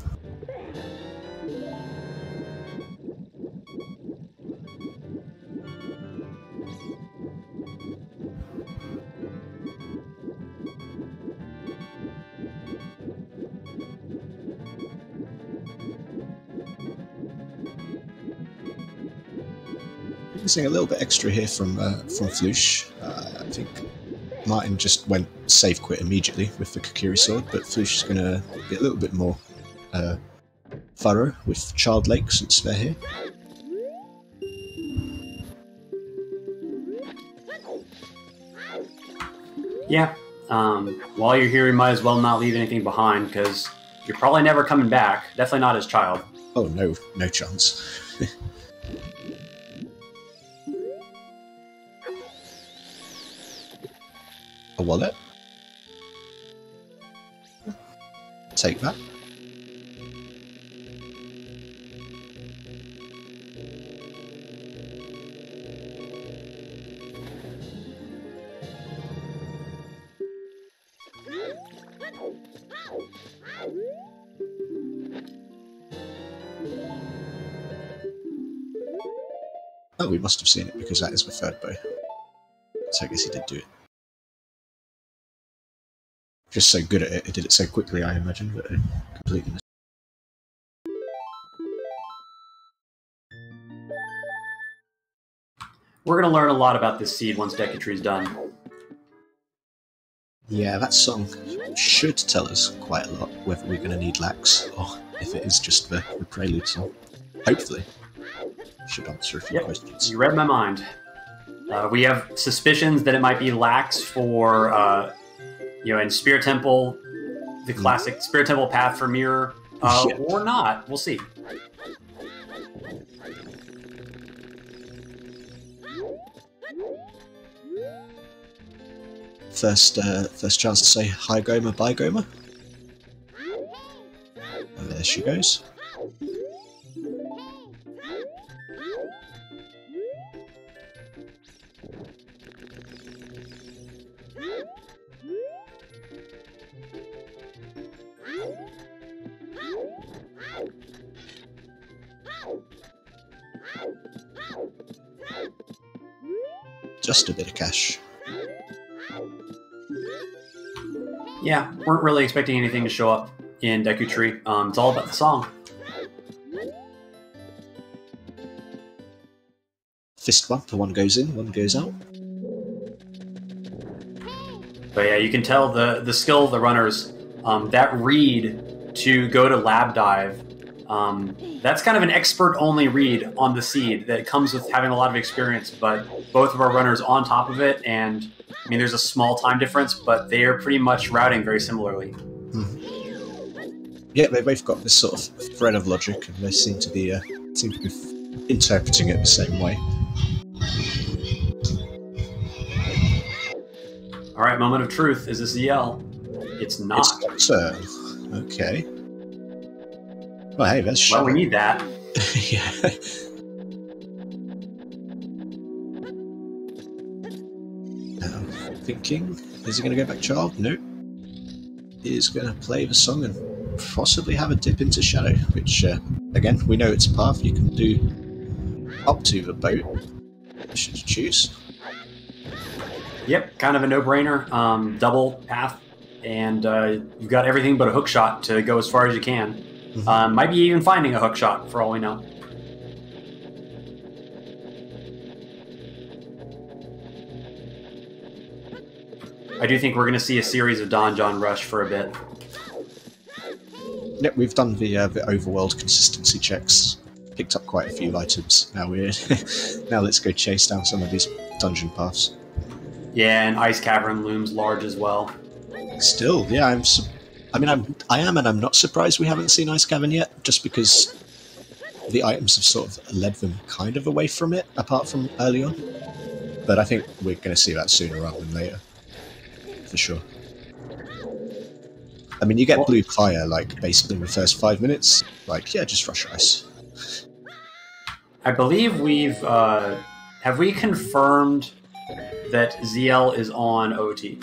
Missing a little bit extra here from Flouche. I think Martin just went save quit immediately with the Kakiri sword, but Flouche is going to be a little bit more thorough with Child Lake since they're here. Yeah. While you're here, you might as well not leave anything behind, because you're probably never coming back. Definitely not as child. Oh no, no chance. A wallet? Take that. Oh, we must have seen it because that is the third bow. So I guess he did do it. Just so good at it, it did it so quickly, I imagine, but completely missed. We're going to learn a lot about this seed once Decatree's done. Yeah, that song should tell us quite a lot whether we're going to need Lax or if it is just the prelude song. Hopefully. Should answer a few questions. You read my mind. We have suspicions that it might be Lax for, in Spirit Temple, the classic Spirit Temple path for Mirror, or not. We'll see. First chance to say hi Goma, bye Goma. And there she goes. Just a bit of cash. Yeah, weren't really expecting anything to show up in Deku Tree. It's all about the song. Fist bump, one goes in, one goes out. But yeah, you can tell the skill of the runners. That read to go to Lab Dive, that's kind of an expert-only read on the seed that comes with having a lot of experience, but both of our runners on top of it, and I mean, there's a small time difference, but they are pretty much routing very similarly. Yeah, they both got this sort of thread of logic, and they seem to be interpreting it the same way. All right, moment of truth. Is this a yell? It's not. It's okay. Well, hey, that's well, we need that. Yeah. Thinking, is he going to go back child? Nope. He's going to play the song and possibly have a dip into Shadow, which, again, we know it's a path you can do up to the boat, should you choose. Yep, kind of a no-brainer. Double path, and you've got everything but a hook shot to go as far as you can. Mm-hmm. Might be even finding a hook shot, for all we know. I do think we're going to see a series of Don John Rush for a bit. Yep, we've done the overworld consistency checks. Picked up quite a few items. Now now let's go chase down some of these dungeon paths. Yeah, and Ice Cavern looms large as well. Still, yeah, I am, and I'm not surprised we haven't seen Ice Cavern yet, just because the items have sort of led them kind of away from it, apart from early on. But I think we're going to see that sooner rather than later, for sure. I mean, you get blue fire, like, basically in the first 5 minutes. Like, yeah, just rush ice. I believe we've... have we confirmed that ZL is on OoT?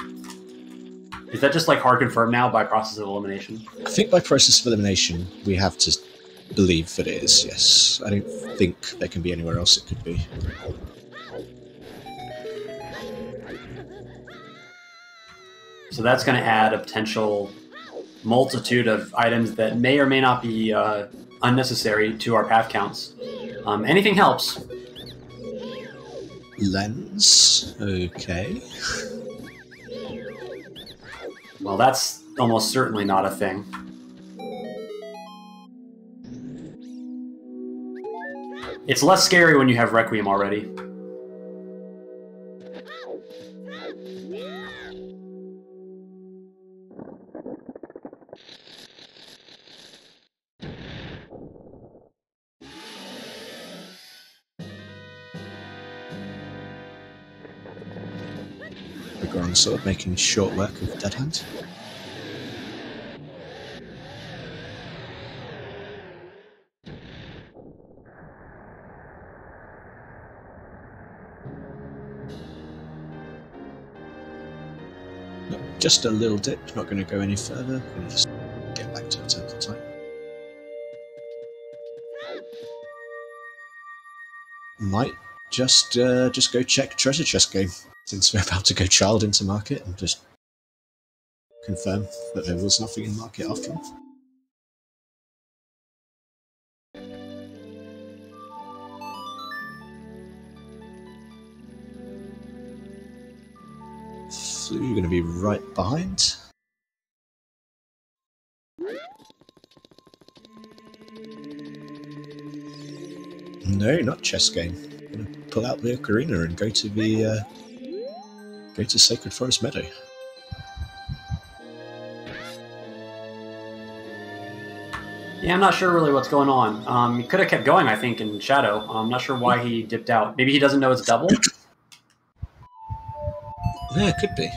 Is that just, like, hard confirmed now by process of elimination? I think by process of elimination, we have to believe that it is, yes. I don't think there can be anywhere else it could be. So that's going to add a potential multitude of items that may or may not be unnecessary to our path counts. Anything helps. Lens, okay. Well, that's almost certainly not a thing. It's less scary when you have Requiem already. We're sort of making short work of Dead Hand. No, just a little dip, not going to go any further. Going to just get back to the temple time. Might just go check treasure chest game, since we're about to go child into market, and just confirm that there was nothing in market after all. Flu going to be right behind. No, not chess game. I'm going to pull out the ocarina and go to Sacred Forest Meadow. Yeah, I'm not sure really what's going on. He could have kept going, I think, in Shadow. I'm not sure why he dipped out. Maybe he doesn't know it's double? Yeah, it could be.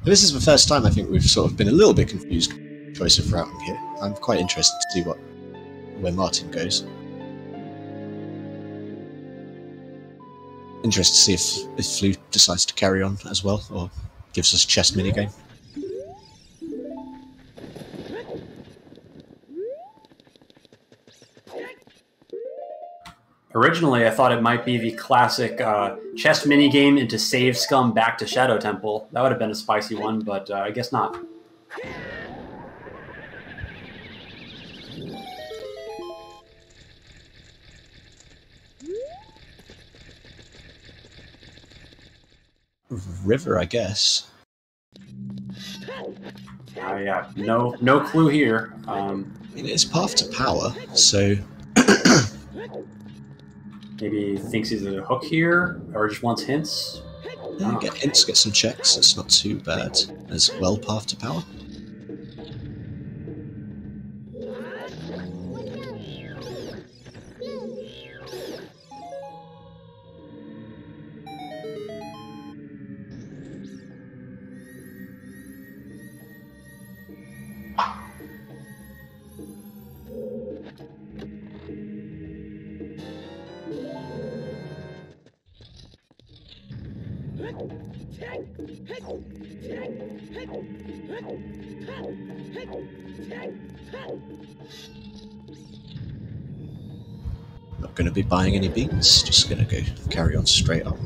This is the first time I think we've sort of been a little bit confused with the choice of routing here. I'm quite interested to see where Martin goes. Interested to see if Flu decides to carry on as well, or gives us a chess minigame. Originally, I thought it might be the classic chest minigame into save scum back to Shadow Temple. That would have been a spicy one, but I guess not. River, I guess. Yeah, no clue here. I mean, it's path to power, so maybe he thinks he's a hook here, or just wants hints. yeah, get hints, get some checks. It's not too bad as well. Path to power. Not going to be buying any beans, just going to go carry on straight up.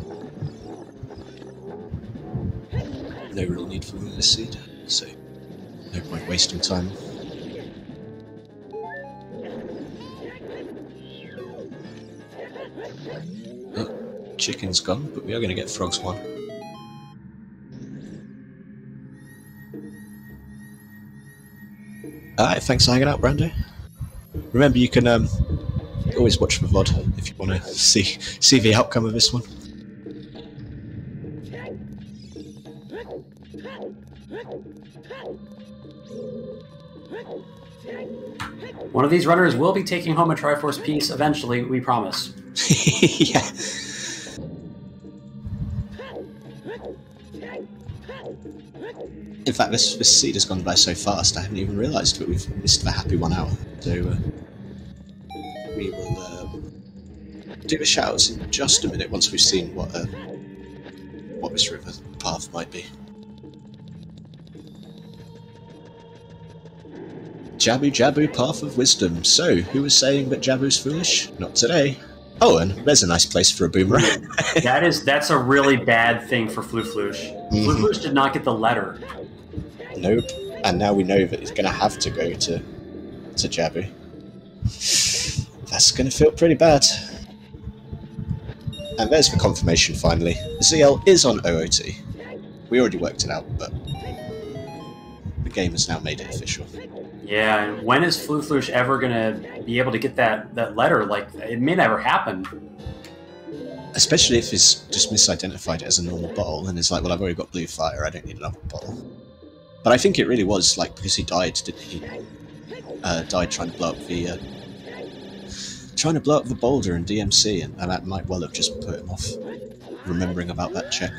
no real need for this seed, so no point wasting time. Oh, chicken's gone, but we are going to get frogs one. Alright, thanks for hanging out, Brando. Remember, you can always watch the VOD if you want to see the outcome of this one. One of these runners will be taking home a Triforce piece eventually, we promise. Yeah. In fact, this seed has gone by so fast, I haven't even realised that we've missed the happy 1 hour. So we will do the shoutouts in just a minute once we've seen what this river path might be. Jabu Jabu, Path of Wisdom. So, who was saying that Jabu's foolish? Not today. Oh, and there's a nice place for a boomerang. That's a really bad thing for Flouche. Flouche did not get the letter. Nope. And now we know that he's going to have to go to Jabu. That's going to feel pretty bad. And there's the confirmation finally. ZL is on OOT. We already worked it out, but the game has now made it official. Yeah, and when is Flouche ever going to be able to get that letter? Like, it may never happen. Especially if he's just misidentified it as a normal bottle, and it's like, well, I've already got blue fire, I don't need another bottle. But I think it really was, like, because he died, didn't he? Died trying to blow up the... boulder in DMC, and that might well have just put him off remembering about that check.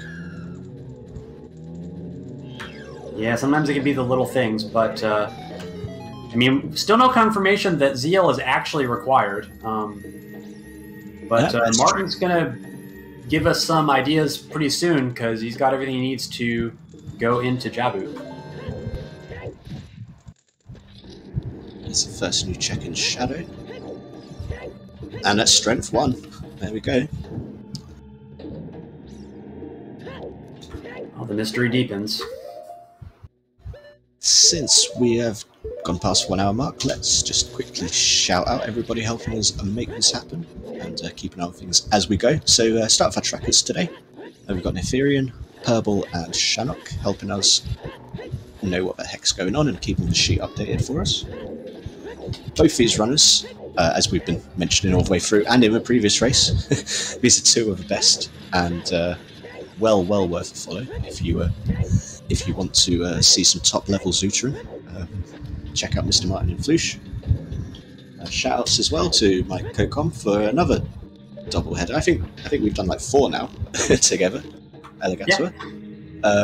Yeah, sometimes it can be the little things, but... I mean, still no confirmation that ZL is actually required. But Martin's going to give us some ideas pretty soon, because he's got everything he needs to go into Jabu. That's the first new check in Shadow. And that's Strength 1. There we go. Oh, the mystery deepens. Since we have gone past 1 hour mark, let's just quickly shout out everybody helping us make this happen and keep an eye on things as we go. So start with our trackers today. We've got Neferian, Purple and Shannock helping us know what the heck's going on and keeping the sheet updated for us. Both these runners, as we've been mentioning all the way through and in the previous race, these are two of the best and well worth a follow if you want to see some top level Zootering. Check out Mr. Martin and Flouche. Shoutouts as well to Mike Cocom for another double header. I think we've done like 4 now together. Elagatua,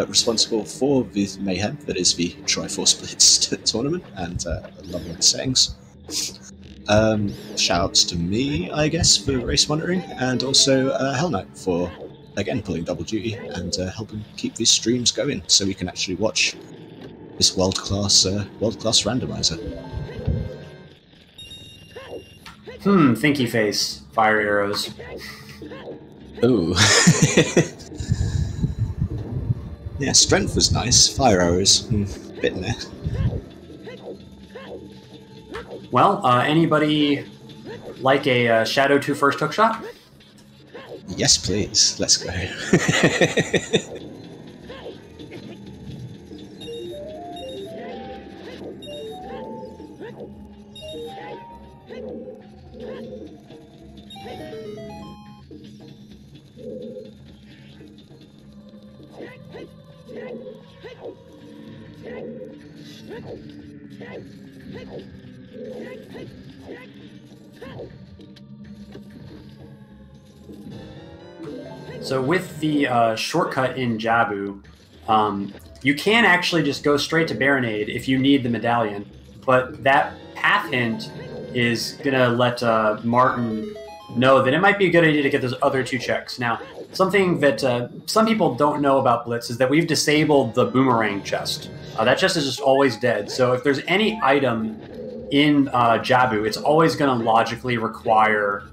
responsible for the mayhem that is the Triforce Blitz tournament and loving the settings. Shoutouts to me, I guess, for race monitoring, and also Hell Knight for again pulling double duty and helping keep these streams going so we can actually watch this world class randomizer. Thinky face. Fire arrows. Ooh. Yeah, strength was nice. Fire arrows, bit in there. Well, anybody like a Shadow 2 first hook shot? Yes, please. Let's go. So with the shortcut in Jabu, you can actually just go straight to Baronade if you need the medallion, but that path hint is going to let Martin know that it might be a good idea to get those other 2 checks. Now, something that some people don't know about Blitz is that we've disabled the boomerang chest. That chest is just always dead, so if there's any item in Jabu, it's always going to logically require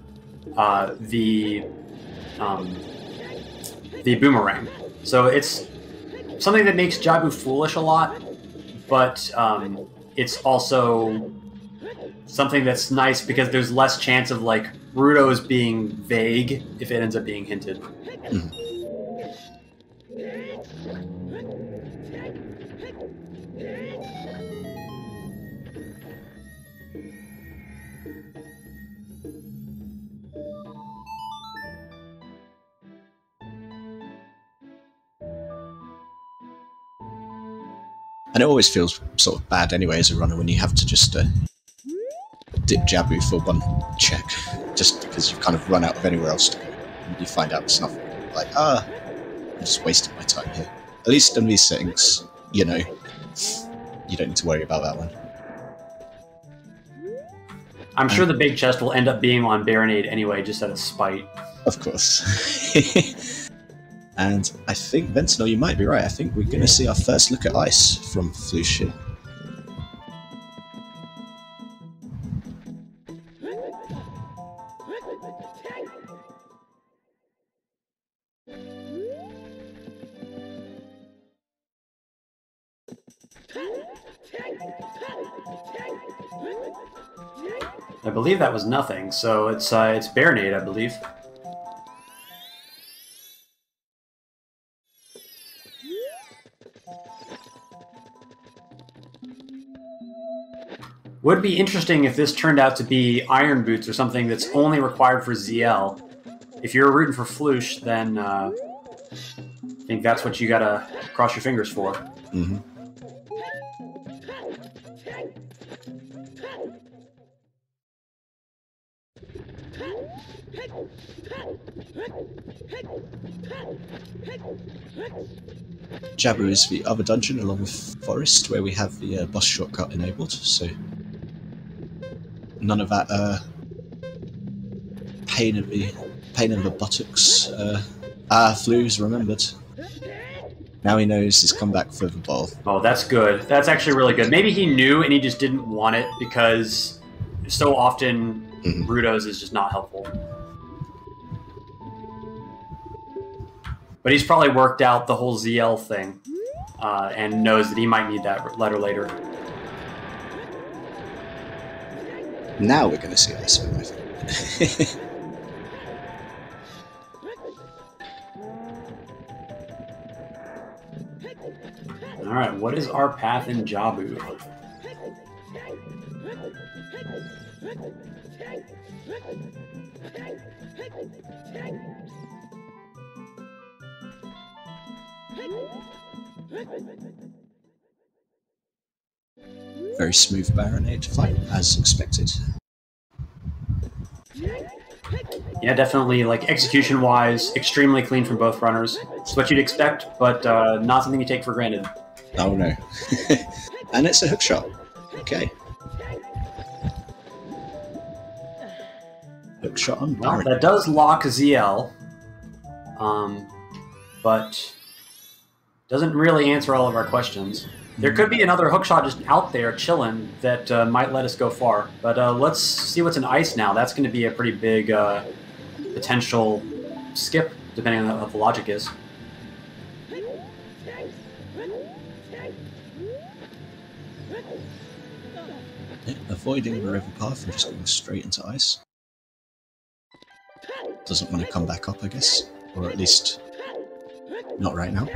the boomerang. So it's something that makes Jabu foolish a lot, but it's also something that's nice because there's less chance of like Rudo's being vague if it ends up being hinted. Mm. And it always feels sort of bad anyway as a runner when you have to just dip Jabu for one check, just because you've kind of run out of anywhere else to go. And you find out it's nothing. Like, I'm just wasting my time here. At least in these settings, you know, you don't need to worry about that one. I'm sure the big chest will end up being on Baronade anyway, just out of spite. Of course. And I think, Ventinor, you might be right. I think we're going to see our first look at ice from Flouche here. I believe that was nothing, so it's Baronade, I believe. Would be interesting if this turned out to be Iron Boots or something that's only required for ZL. If you're rooting for Flouche, then I think that's what you gotta cross your fingers for. Mm-hmm. Jabu is the other dungeon along with Forest, where we have the boss shortcut enabled, so none of that pain in the buttocks. Flou's remembered. Now he knows he's come back for the ball. Oh, that's good. That's actually really good. Maybe he knew and he just didn't want it because so often Rudo's is just not helpful. But he's probably worked out the whole ZL thing and knows that he might need that letter later. Now we're going to see this one, I think. Alright, what is our path in Jabu? Very smooth Baronade fight, as expected. Yeah, definitely, like, execution-wise, extremely clean from both runners. It's what you'd expect, but not something you take for granted. Oh no. And it's a hook shot. Okay. Hook shot on Well, Baronade. that does lock ZL, but doesn't really answer all of our questions. There could be another hookshot just out there chilling that might let us go far. But let's see what's in ice now. That's going to be a pretty big potential skip, depending on what the logic is. Yeah, avoiding the river path and just going straight into ice. Doesn't want to come back up, I guess. Or at least not right now.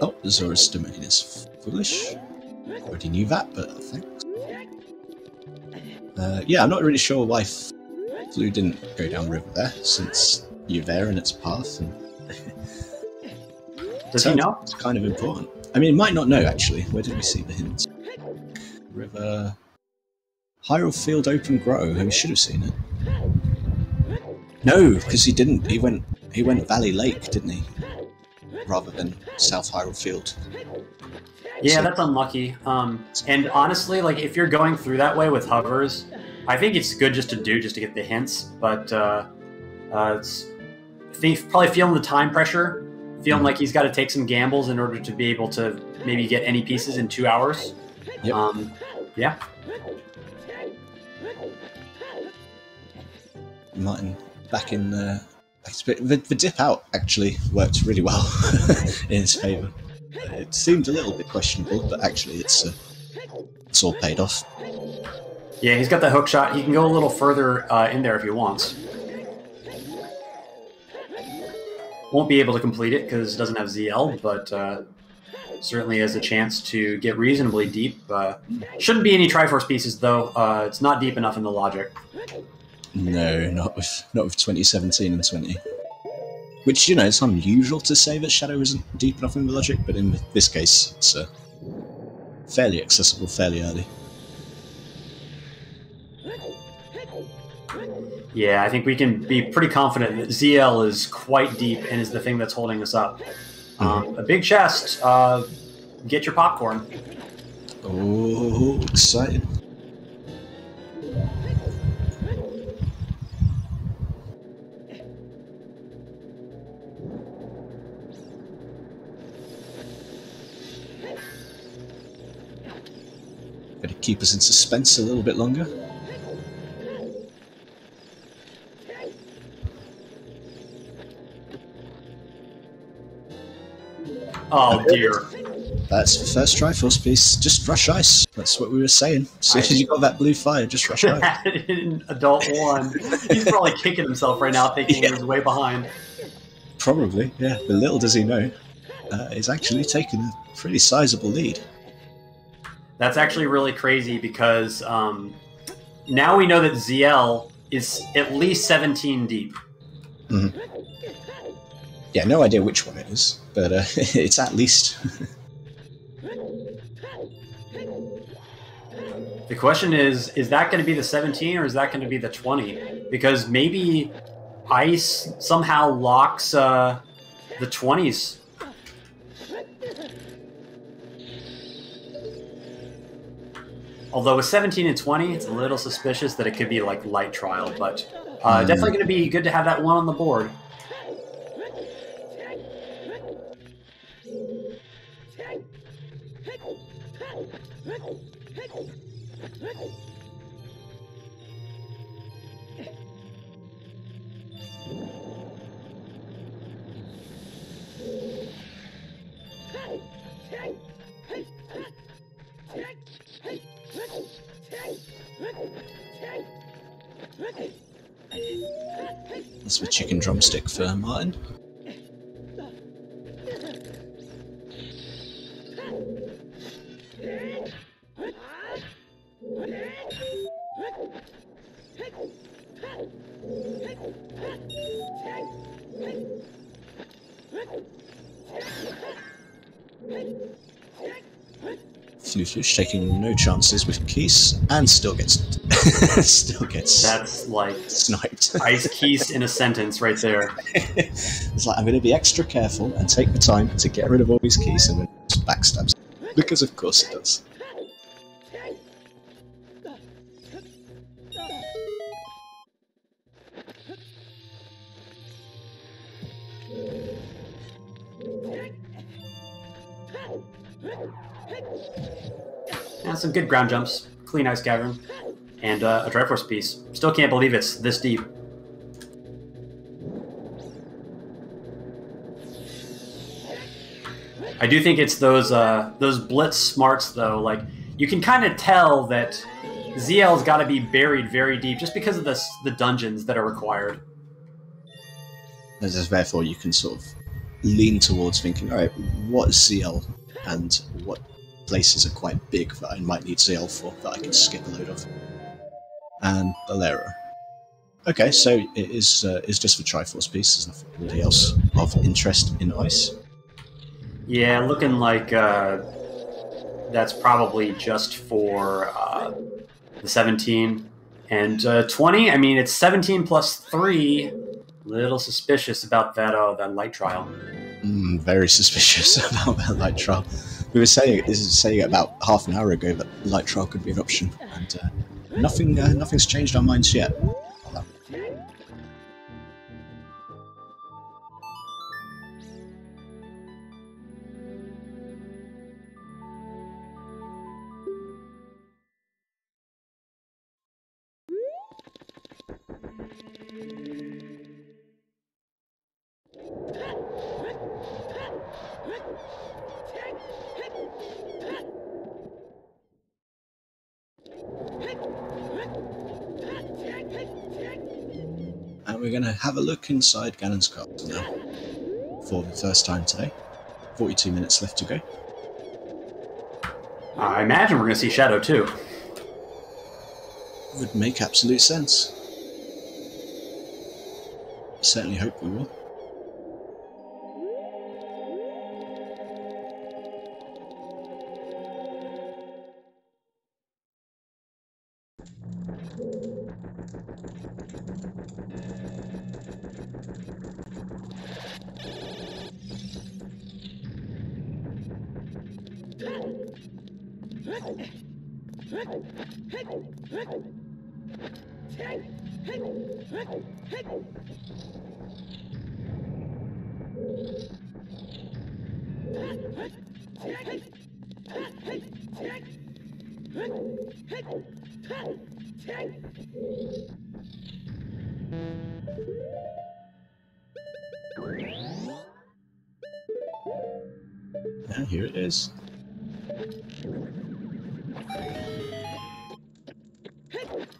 Oh, Zora's domain is foolish. Already knew that, but thanks. Yeah, I'm not really sure why Flue didn't go down river there, since you're there and it's a path. And Does he know? It's kind of important. I mean, he might not know, actually. Where did we see the hint? River... Hyrule Field Open Grow. He should have seen it. No, because he didn't. He went Valley Lake, didn't he? Rather than South Hyrule Field. Yeah, So- that's unlucky. And honestly, like, if you're going through that way with hovers, I think it's good just to get the hints, but it's probably feeling the time pressure, feeling like he's got to take some gambles in order to be able to maybe get any pieces in 2 hours. Yep. Yeah. Martin back in the dip out actually worked really well in his favour. It seemed a little bit questionable, but actually it's all paid off. Yeah, he's got the hook shot. He can go a little further in there if he wants. Won't be able to complete it because it doesn't have ZL, but certainly has a chance to get reasonably deep. Shouldn't be any Triforce pieces though. It's not deep enough in the logic. No, not with 2017 and 20. Which, you know, it's unusual to say that Shadow isn't deep enough in the logic, but in this case, it's fairly accessible fairly early. Yeah, I think we can be pretty confident that ZL is quite deep and is the thing that's holding us up. A big chest. Get your popcorn. Oh, exciting. Better keep us in suspense a little bit longer. Oh dear. That's the first Triforce piece. Just rush ice. That's what we were saying. As soon as you got that blue fire, just rush ice. In Adult 1. He's probably kicking himself right now thinking he was way behind. Probably, yeah. But little does he know, he's actually taken a pretty sizable lead. That's actually really crazy because now we know that ZL is at least 17 deep. Mm-hmm. Yeah, no idea which one it is, but it's at least. The question is that going to be the 17 or is that going to be the 20? Because maybe ice somehow locks the 20s. Although with 17 and 20, it's a little suspicious that it could be like light trial, but definitely going to be good to have that one on the board. That's the chicken drumstick for Martin. Flouche taking no chances with Keese and still gets That's like sniped. Ice Keese in a sentence right there. It's like, I'm going to be extra careful and take the time to get rid of all these keys, and then just backstabs. Because of course it does. And some good ground jumps, clean ice cavern, and a Triforce piece. Still can't believe it's this deep. I do think it's those Blitz smarts though. Like you can kind of tell that ZL's got to be buried very deep just because of the dungeons that are required. Therefore, you can sort of lean towards thinking, all right, what is ZL, and what places are quite big that I might need ZL for that I can skip a load of. And Bolero. Okay, so it is just the Triforce piece. There's nothing really else of interest in ice. Yeah, looking like that's probably just for the 17 and 20. I mean, it's 17 plus 3. Little suspicious about that light trial. Very suspicious about that light trial. We were saying about half an hour ago that light trial could be an option, and nothing's changed our minds yet. And we're going to have a look inside Ganon's castle now, for the first time today. 42 minutes left to go. I imagine we're going to see Shadow too. Would make absolute sense. Certainly hope we will. And here it is.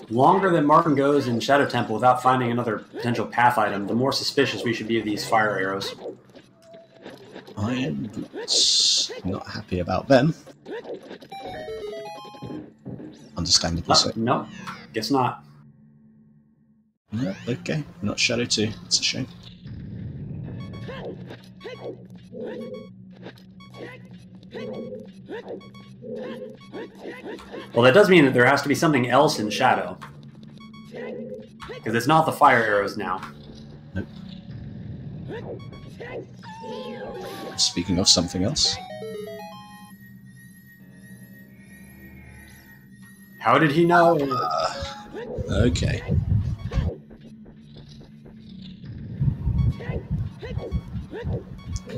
Longer than Martin goes in Shadow Temple without finding another potential path item, the more suspicious we should be of these fire arrows. Iron boots. Not happy about them. Understandably so. No, guess not. No, okay. Not Shadow 2. It's a shame. Well, that does mean that there has to be something else in Shadow. Because it's not the fire arrows now. Nope. Speaking of something else. How did he know? Okay.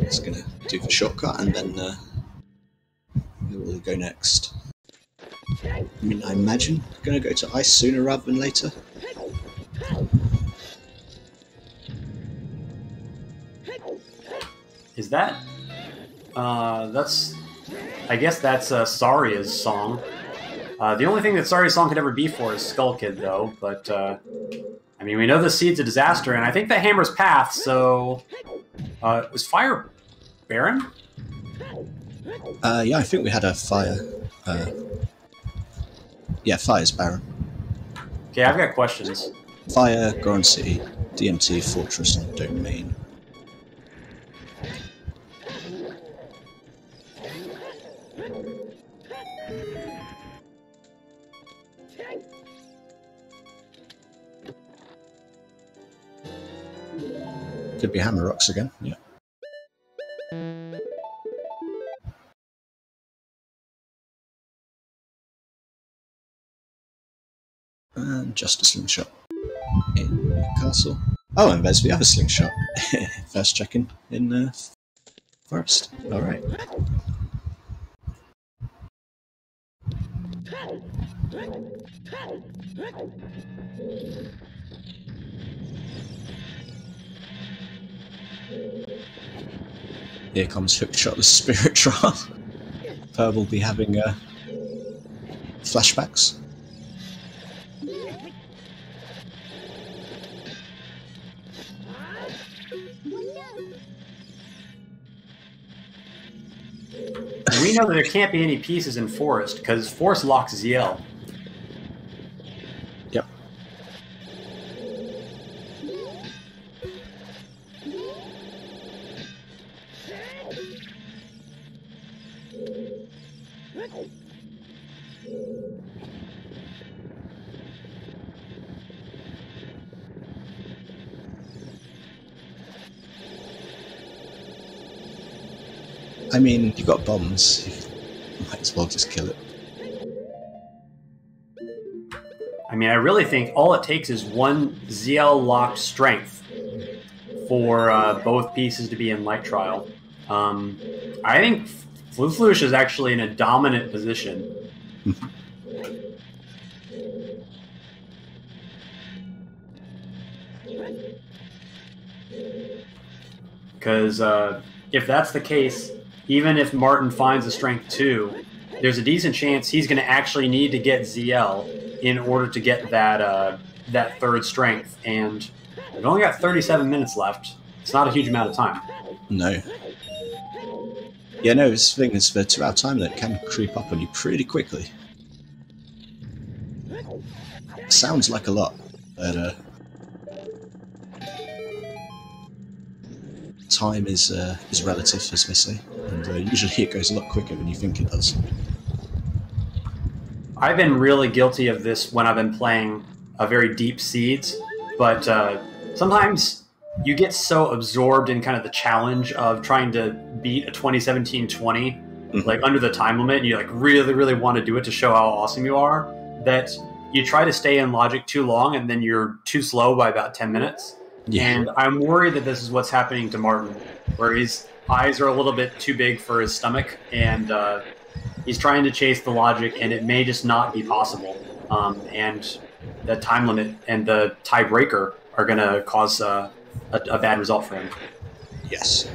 Just gonna do the shortcut and then we will go next. I mean, I imagine we're gonna go to ice sooner rather than later. Is that? That's. I guess that's Saria's song. The only thing that Saria's song could ever be for is Skull Kid, though. But I mean, we know the seed's a disaster, and I think that hammer's path. So, was Fire Baron? Yeah, I think we had a fire. Yeah, Fire's Baron. Okay, I've got questions. Fire, Goron City, DMT, Fortress, and Domain. Could be Hammer Rocks again, yeah. And just a slingshot in the castle. Oh, and there's the other slingshot. First check-in in Forest. Alright. Here comes Hookshot the Spirit Trial. Pearl will be having flashbacks. We know that there can't be any pieces in Forest, because Forest locks ZL. Yep. I mean, you've got bombs. You might as well just kill it. I mean, I really think all it takes is one ZL locked strength for both pieces to be in Light Trial. I think Flouche is actually in a dominant position. Because if that's the case, even if Martin finds a strength 2, there's a decent chance he's going to actually need to get ZL in order to get that that third strength. And we've only got 37 minutes left. It's not a huge amount of time. No. Yeah, no, this thing is the 2 hour time that can creep up on you pretty quickly. Sounds like a lot, but time is relative, as they say, and usually it goes a lot quicker than you think it does. I've been really guilty of this when I've been playing a very deep seeds, but sometimes you get so absorbed in kind of the challenge of trying to beat a 2017-20, like under the time limit, and you like really, really want to do it to show how awesome you are, that you try to stay in logic too long, and then you're too slow by about 10 minutes. Yeah. And I'm worried that this is what's happening to Martin, where his eyes are a little bit too big for his stomach, and he's trying to chase the logic, and it may just not be possible. And the time limit and the tiebreaker are going to cause a bad result for him. Yes.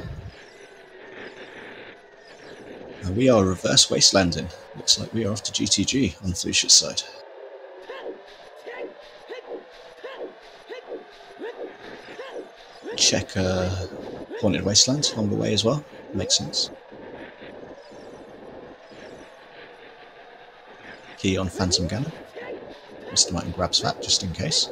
We are reverse wastelanding. Looks like we are off to GTG on Flouche's side. Check Haunted Wasteland on the way as well. Makes sense. Key on Phantom Gunner. Mr. Martin grabs that just in case.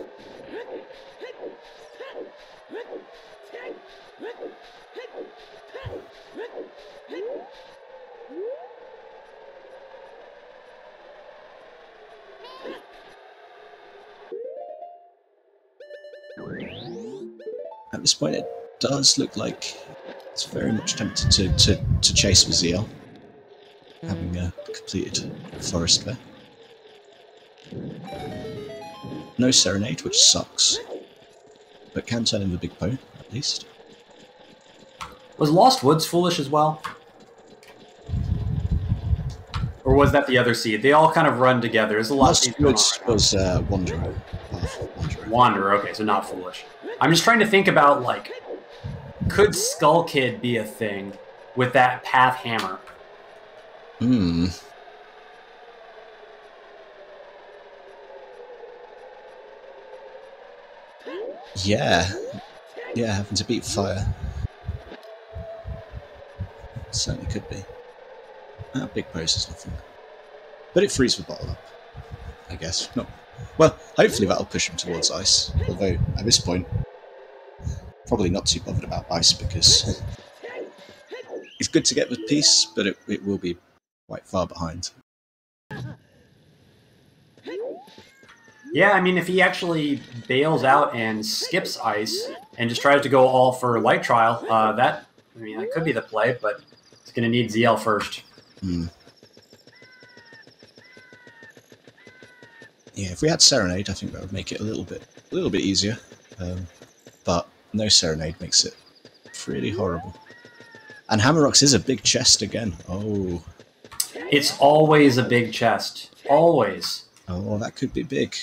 At this point, it does look like it's very much tempted to chase with ZL, having completed Forest there. No Serenade, which sucks, but can turn in the big bow, at least. Was Lost Woods foolish as well? Or was that the other seed? They all kind of run together. There's a lot Lost of seeds going Woods on right was Wanderer. Wanderer, okay, so not foolish. I'm just trying to think about, like, could Skull Kid be a thing with that Path Hammer? Hmm. Yeah. Yeah, having to beat fire. Certainly could be. Big pose is nothing. But it frees the bottle up, I guess. No. Well, hopefully that'll push him towards ice. Although, at this point, probably not too bothered about ice because it's good to get the piece, but it will be quite far behind. Yeah, I mean, if he actually bails out and skips ice and just tries to go all for light trial, that could be the play, but it's going to need ZL first. Hmm. Yeah, if we had Serenade, I think that would make it a little bit easier. But no Serenade makes it pretty horrible. And Hammerrocks is a big chest again. Oh. It's always a big chest. Always. Oh, that could be big.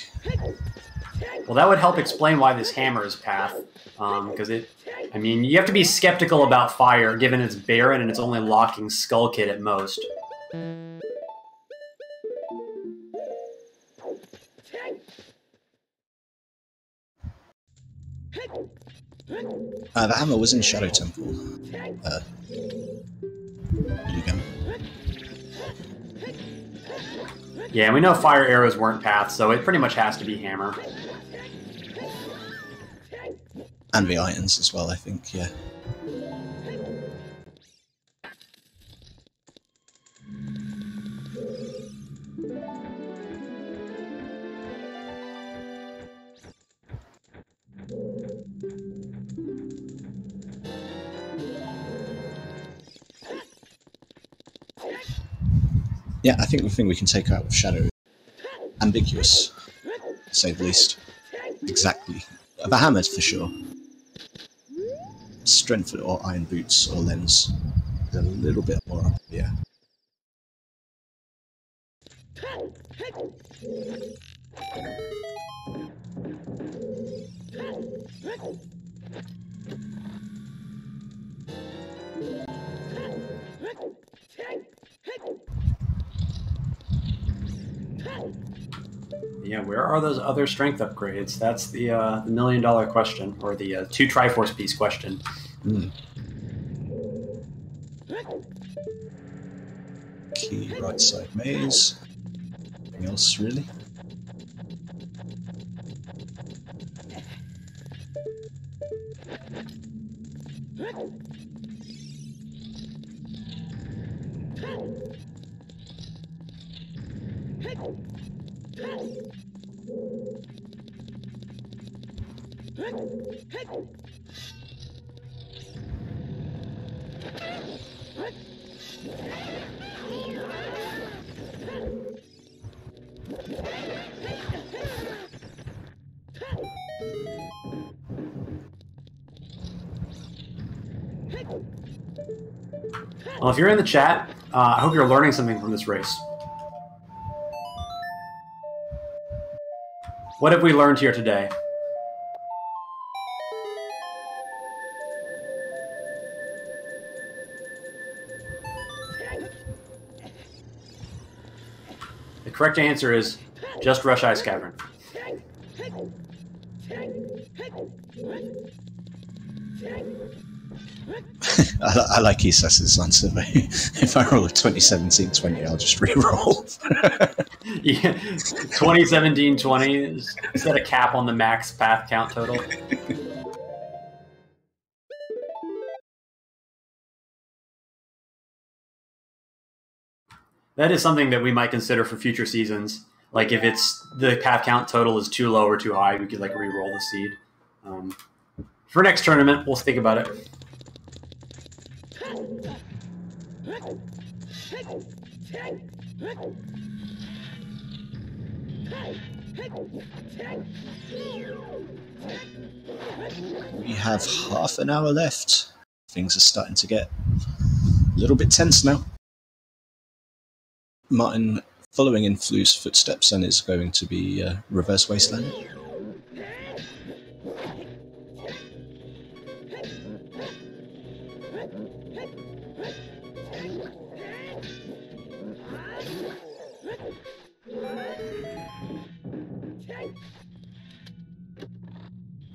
Well, that would help explain why this hammer is Path. Because you have to be skeptical about fire, given it's barren and it's only locking Skull Kid at most. The hammer was in Shadow Temple. Yeah, we know fire arrows weren't Path, so it pretty much has to be hammer. And the irons as well, I think, yeah. Yeah, I think the thing we can take out with Shadow is ambiguous, to say the least. Exactly. The hammer's for sure. Strength or iron boots or lens is a little bit more up, yeah. Yeah, where are those other strength upgrades? That's the $1 million question, or the 2 Triforce piece question. Key right side maze. Anything else really? Well, if you're in the chat, I hope you're learning something from this race. What have we learned here today? The correct answer is just rush Ice Cavern. I like Isas's answer. If I roll a 2017-20, I'll just re-roll. Yeah, 2017-20, set a cap on the max path count total. That is something that we might consider for future seasons. Like if it's the path count total is too low or too high, we could like re-roll the seed. For next tournament, we'll think about it. We have half an hour left. Things are starting to get a little bit tense now. Martin following in Flouche's footsteps and is going to be reverse wasteland.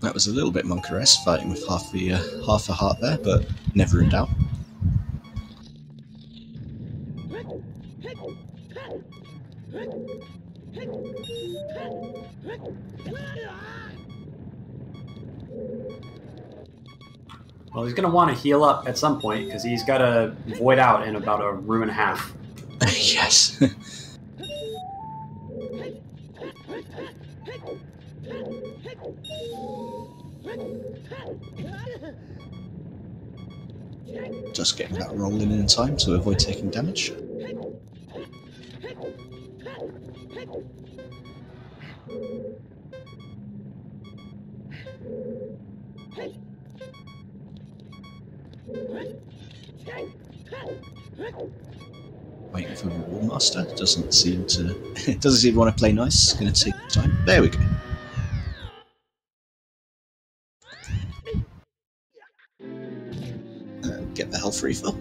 That was a little bit Monkeresque, fighting with half a heart there, but never in doubt. Well, he's going to want to heal up at some point because he's got to void out in about a room and a half. Yes. Just getting that roll in time to avoid taking damage. Waiting for the Wall Master. Doesn't seem to want to play nice. Going to take time. There we go. Get the health refill.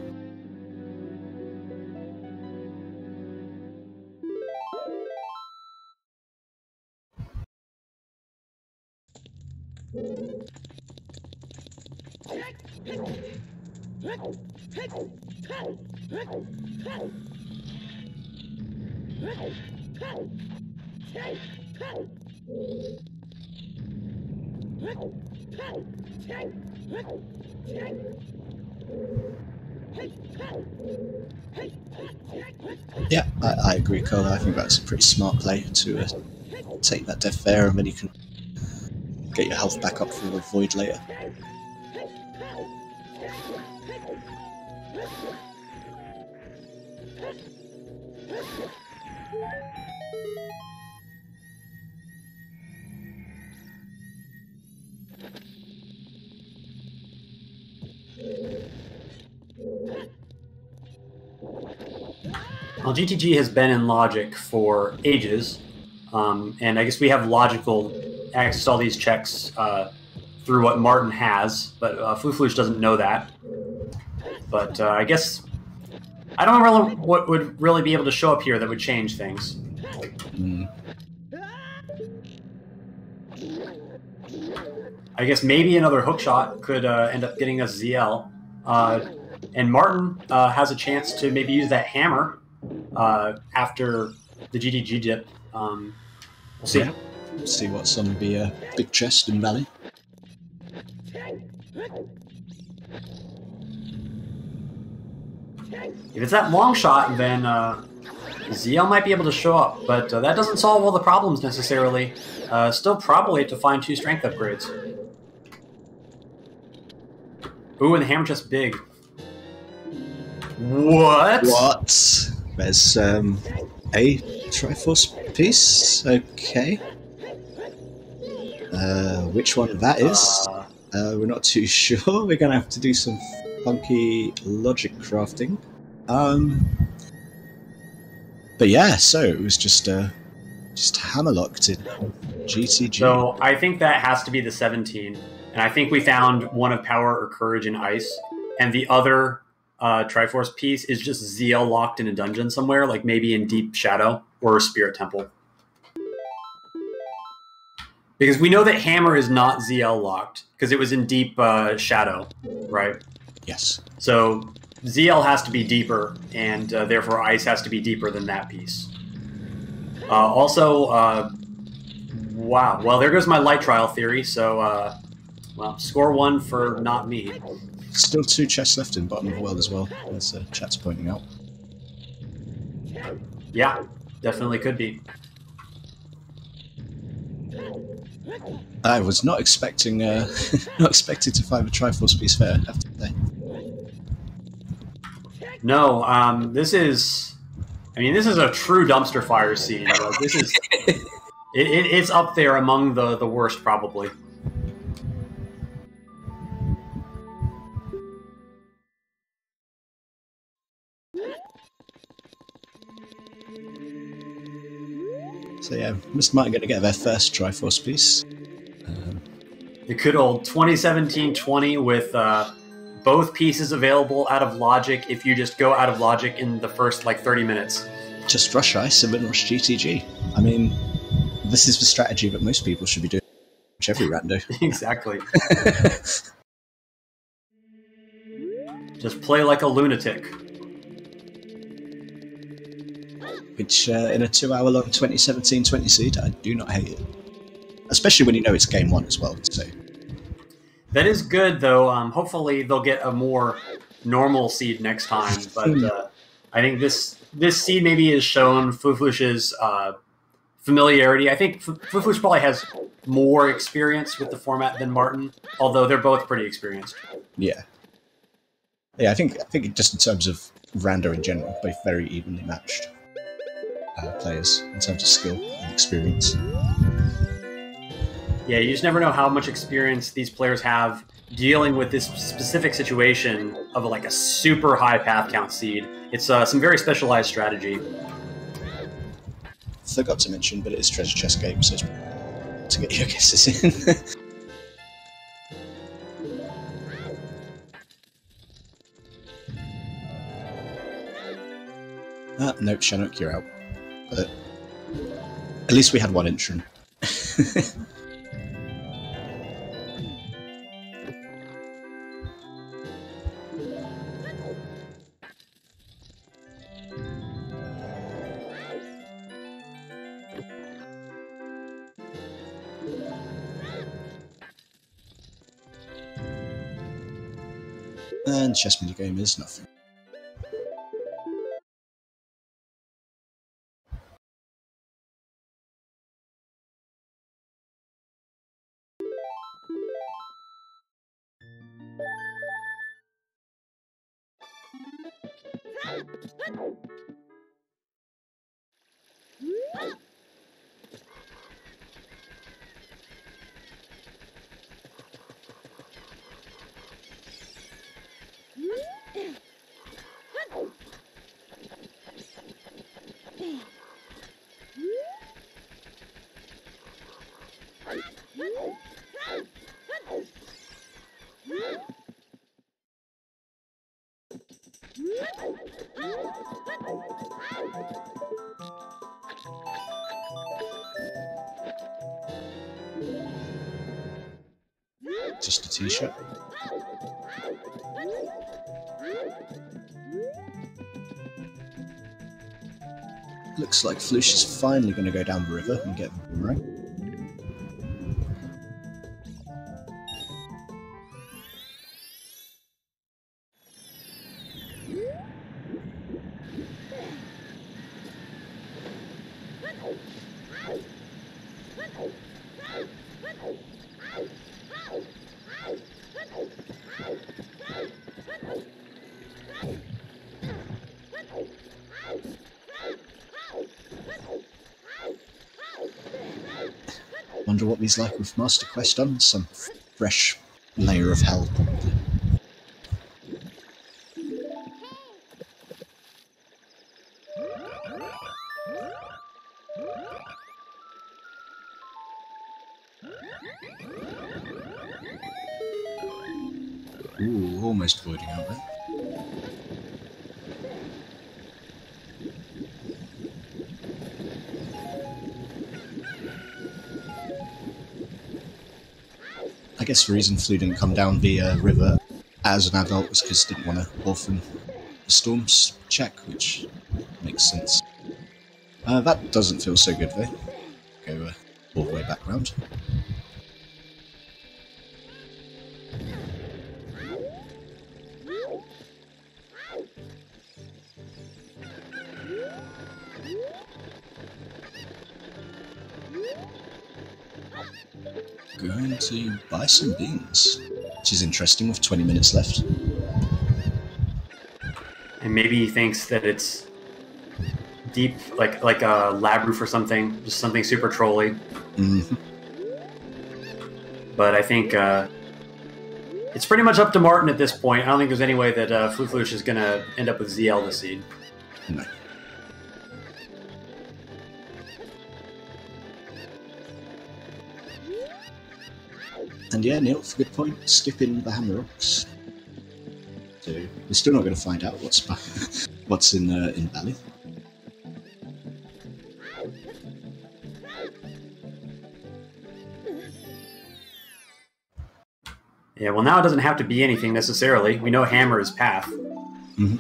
Yeah, I agree, Cole. I think that's a pretty smart play to take that death there, and then you can get your health back up for the void later. Well, GTG has been in Logic for ages, and I guess we have logical access to all these checks through what Martin has, but Flouche doesn't know that. But I guess I don't know what would really be able to show up here that would change things. I guess maybe another hook shot could end up getting us ZL. And Martin has a chance to maybe use that hammer after the GTG dip. We'll see. Yeah. See what's on the big chest in Valley. If it's that long shot, then ZL might be able to show up, but that doesn't solve all the problems necessarily. Still probably to find 2 strength upgrades. Ooh, and the hammer chest big. What? What? There's a Triforce piece. Okay. Which one that is? We're not too sure. We're gonna have to do some funky logic crafting. But yeah, so it was just hammerlocked in GTG. So I think that has to be the 17, and I think we found one of Power or Courage in Ice, and the other Triforce piece is just ZL locked in a dungeon somewhere, like maybe in Deep Shadow or Spirit Temple. Because we know that Hammer is not ZL locked, because it was in Deep Shadow, right? Yes. So ZL has to be deeper, and therefore Ice has to be deeper than that piece. Wow. Well, there goes my light trial theory, so, well, score 1 for not me. Still 2 chests left in bottom of the world as well, as chat's pointing out. Yeah, definitely could be. I was not expecting not expecting to find a Triforce piece there, I have to say. No, this is a true dumpster fire scene. This is it's up there among the worst, probably. So yeah, Mr. Martin going to get their first Triforce piece. The good old 2017-20 with both pieces available out of Logic if you just go out of Logic in the first, 30 minutes. Just rush Ice and then rush GTG. I mean, this is the strategy that most people should be doing, which every rando. Exactly. Just play like a lunatic. Which, in a 2-hour-long 2017-20 seed, I do not hate it. Especially when you know it's game 1 as well, so... That is good, though. Hopefully they'll get a more normal seed next time, but I think this seed maybe has shown Flouche's familiarity. I think Flouche probably has more experience with the format than Martin, although they're both pretty experienced. Yeah. Yeah, I think just in terms of rando in general, both very evenly matched players in terms of skill and experience. Yeah, you just never know how much experience these players have dealing with this specific situation of a super high path count seed. It's some very specialized strategy. Forgot to mention, but it is treasure chest game, so it's to get your guesses in. Nope, Shannock, you're out. But at least we had one entrant. And chess minigame is nothing. just a t-shirt. Looks like Flouche is finally going to go down the river and get the boomerang. Wonder what he's like with Master Quest on. Some fresh layer of hell, probably. Ooh, almost voiding out there. I guess the reason Flu didn't come down the river as an adult was because he didn't want to orphan the storms check, which makes sense. That doesn't feel so good though. Go all the way back round. Going to buy some beans, which is interesting with 20 minutes left. And maybe he thinks that it's deep, like a lab roof or something, just something super trolly. Mm-hmm. But I think it's pretty much up to Martin at this point. I don't think there's any way that Flouche is going to end up with ZL this seed. No. And yeah, Neil, for a good point, skipping the hammer rocks. So we're still not going to find out what's in Valley. Yeah, well now it doesn't have to be anything necessarily. We know hammer is path. Mm-hmm.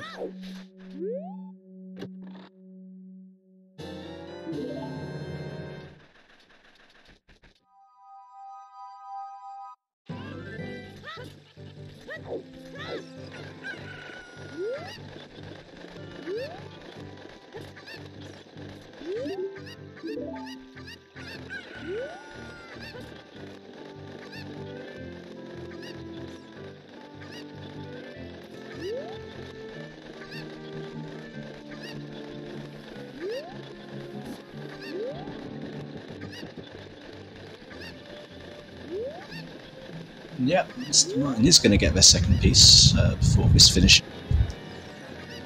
Yep, Mr. Martin is going to get their second piece before this finish.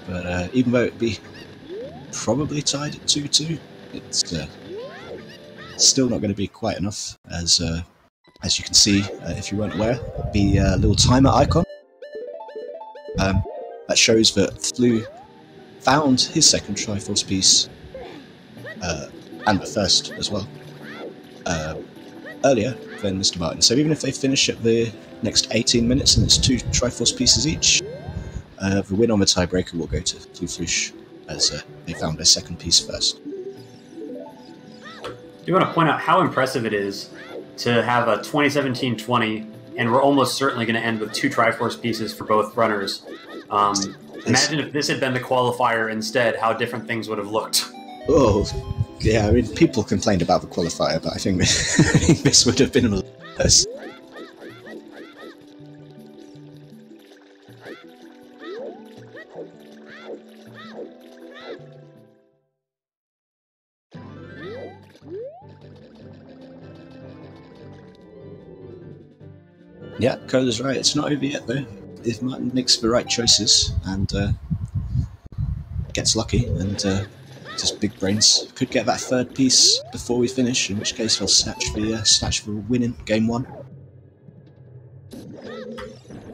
But even though it'd be probably tied at 2-2, it's still not going to be quite enough. As you can see, if you weren't aware, the little timer icon that shows that Flu found his second Triforce piece and the first as well earlier than Mr. Martin. So even if they finish at the next 18 minutes and it's 2 Triforce pieces each, the win on the tiebreaker will go to Flouche, as they found their second piece first. I do want to point out how impressive it is to have a 2017-20, and we're almost certainly going to end with 2 Triforce pieces for both runners. Imagine if this had been the qualifier instead, how different things would have looked. Oh, yeah, I mean, people complained about the qualifier, but I think this would have been a little worse. Yeah, Cola's right. It's not over yet, though. If Martin makes the right choices and gets lucky and just big brains, could get that third piece before we finish, in which case they'll snatch the win in game 1.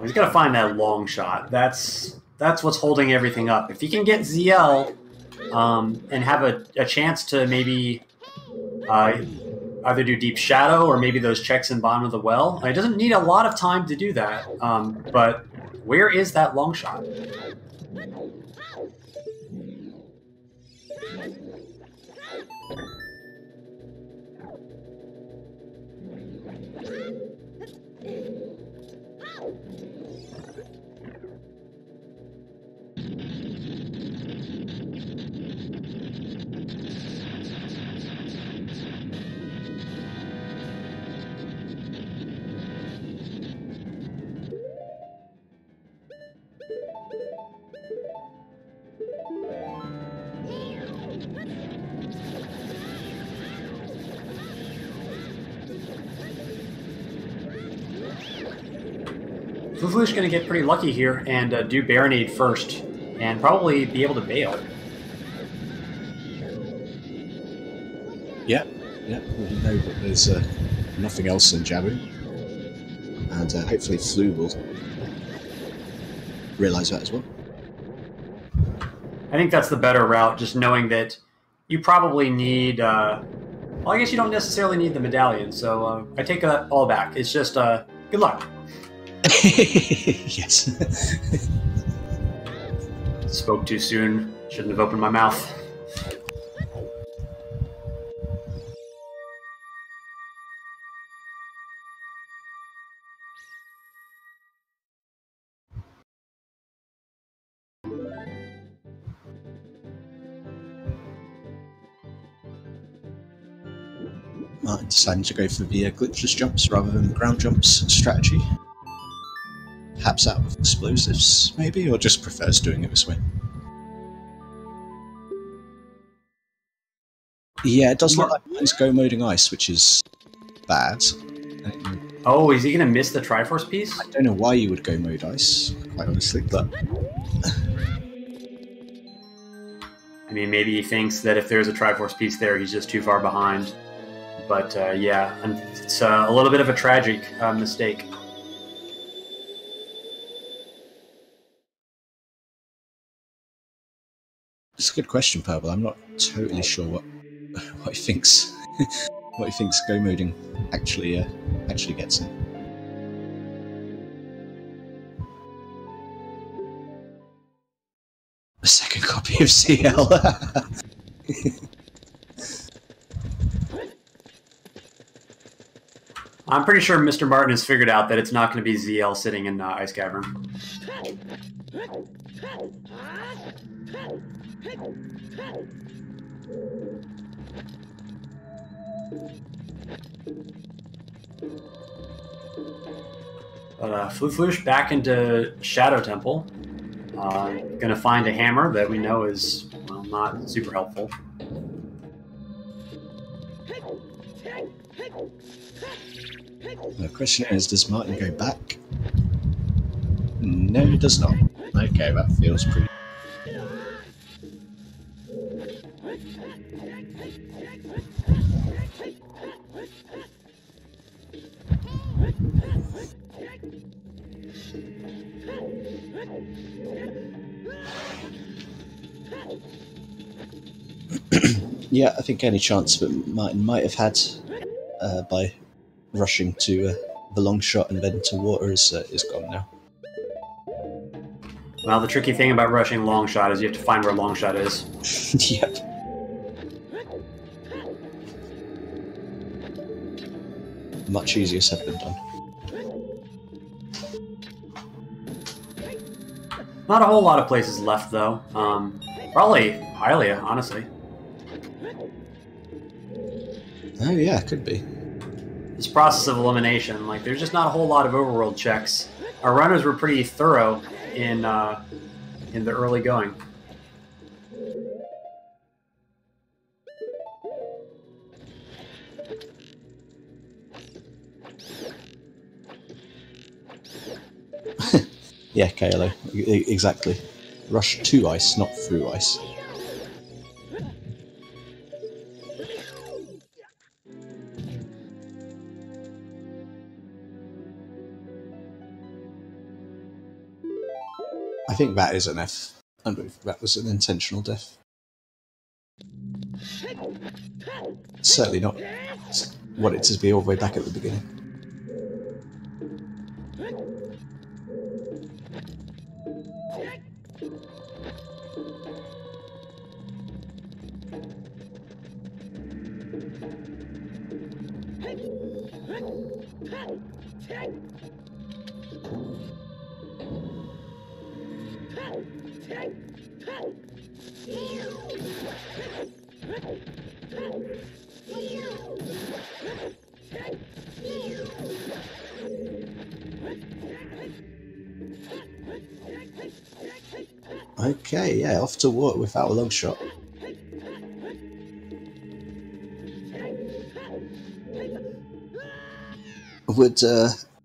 He's got to find that long shot. That's what's holding everything up. If he can get ZL and have a chance to maybe either do Deep Shadow or maybe those checks in bottom of the well. It doesn't need a lot of time to do that, but where is that long shot? Flouche going to get pretty lucky here and do Baronade first, and probably be able to bail. Yeah, we know that there's nothing else in Jabu, and hopefully Flu will realise that as well. I think that's the better route, just knowing that you probably need... well, I guess you don't necessarily need the medallion, so I take that all back. It's just good luck. Yes. Spoke too soon. Shouldn't have opened my mouth. Martin deciding to go for the glitchless jumps rather than the ground jumps strategy. Perhaps out of explosives, maybe, or just prefers doing it this way. Yeah, it does look like Martin's go moding ice, which is bad. Oh, is he going to miss the Triforce piece? I don't know why you would go mode ice, quite honestly, but... I mean, maybe he thinks that if there's a Triforce piece there, he's just too far behind. But yeah, it's a little bit of a tragic mistake. It's a good question, Purple. I'm not totally sure what he thinks what he thinks go moding actually gets him. A second copy of CL. I'm pretty sure Mr. Martin has figured out that it's not going to be ZL sitting in Ice Cavern. But Flouche back into Shadow Temple. Gonna find a hammer that we know is, well, not super helpful. The question is, does Martin go back? No, he does not. Okay, that feels pretty... Yeah, I think any chance that Martin might have had by rushing to the long shot and then to water is gone now. Well, the tricky thing about rushing long shot is you have to find where long shot is. Yep. Much easier said than done. Not a whole lot of places left, though. Probably Hylia, honestly. Oh yeah, could be. This process of elimination, like, there's just not a whole lot of overworld checks. Our runners were pretty thorough in the early going. Yeah, KLO, exactly. Rush to ice, not through ice. I think that is an F. I don't know if that was an intentional death. Certainly not want it to be all the way back at the beginning. Okay, yeah, off to water without a long shot.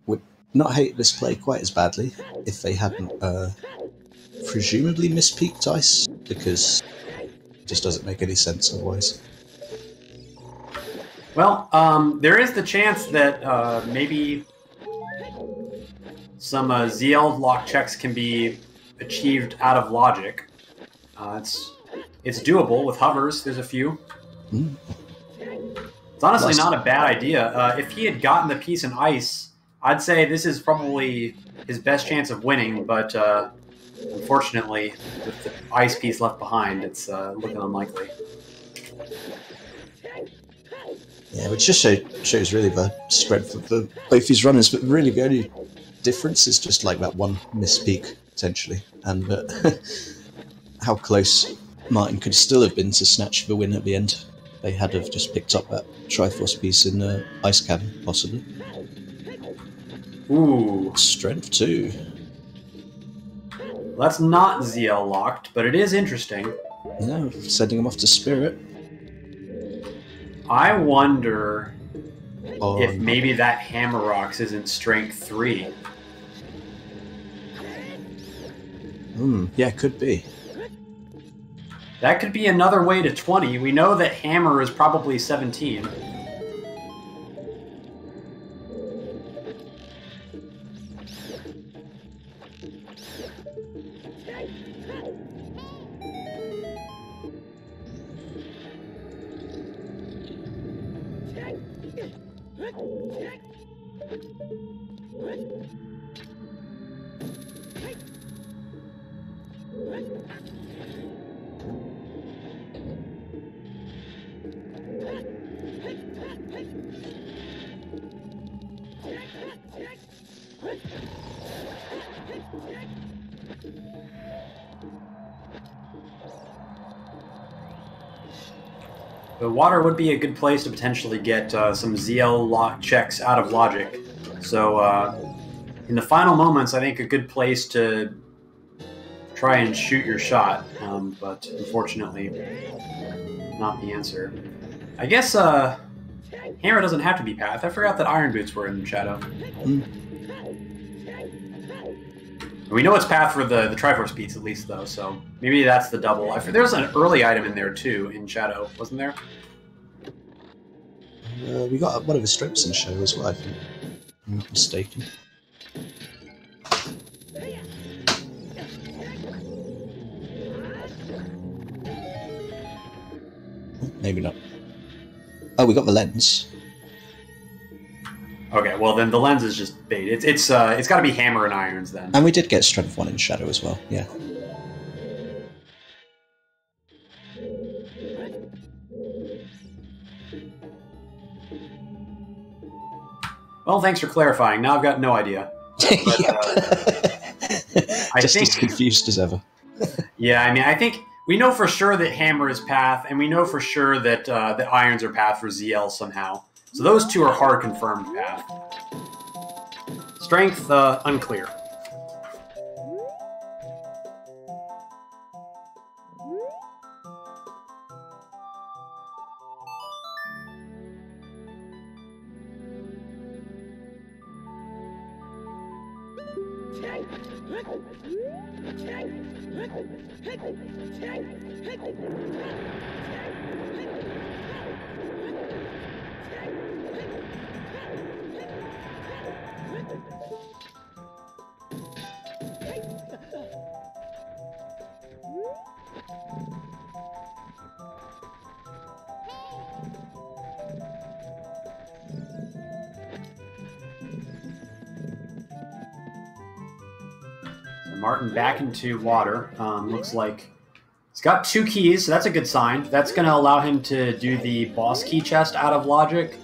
Would not hate this play quite as badly if they hadn't presumably mispeaked ice, because it just doesn't make any sense otherwise. Well, there is the chance that maybe some ZL lock checks can be achieved out of logic. It's doable with hovers. There's a few. Mm. It's honestly not a bad idea. If he had gotten the piece in ice, I'd say this is probably his best chance of winning, but unfortunately, with the ice piece left behind, it's looking unlikely. Yeah, which just shows really the strength of both these runners, but really the only difference is just like that one misspeak, potentially, and how close Martin could still have been to snatch the win at the end. They had have just picked up that Triforce piece in the ice cabin, possibly. Ooh. Strength 2. That's not ZL locked, but it is interesting. No, sending him off to Spirit. I wonder if maybe that Hammer Rocks isn't Strength 3. Yeah, could be. That could be another way to 20. We know that Hammer is probably 17. The water would be a good place to potentially get some ZL lock checks out of logic. So in the final moments, I think a good place to try and shoot your shot, but unfortunately not the answer. I guess Hammer doesn't have to be Path. I forgot that Iron Boots were in Shadow. We know it's Path for the Triforce piece at least, though, so maybe that's the double. There's an early item in there, too, in Shadow, wasn't there? We got one of his strips in Shadow as well, I think. I'm not mistaken. Maybe not. Oh, we got the lens. Okay, well then the lens is just bait. It's got to be Hammer and Irons then. And we did get Strength 1 in Shadow as well, yeah. Well, thanks for clarifying. Now I've got no idea. But, just as confused as ever. Yeah, I mean, I think we know for sure that Hammer is Path, and we know for sure that the Irons are Path for ZL somehow. So those two are hard confirmed Path. Strength, unclear. Martin back into water. Looks like he's got 2 keys, so that's a good sign. That's going to allow him to do the boss key chest out of logic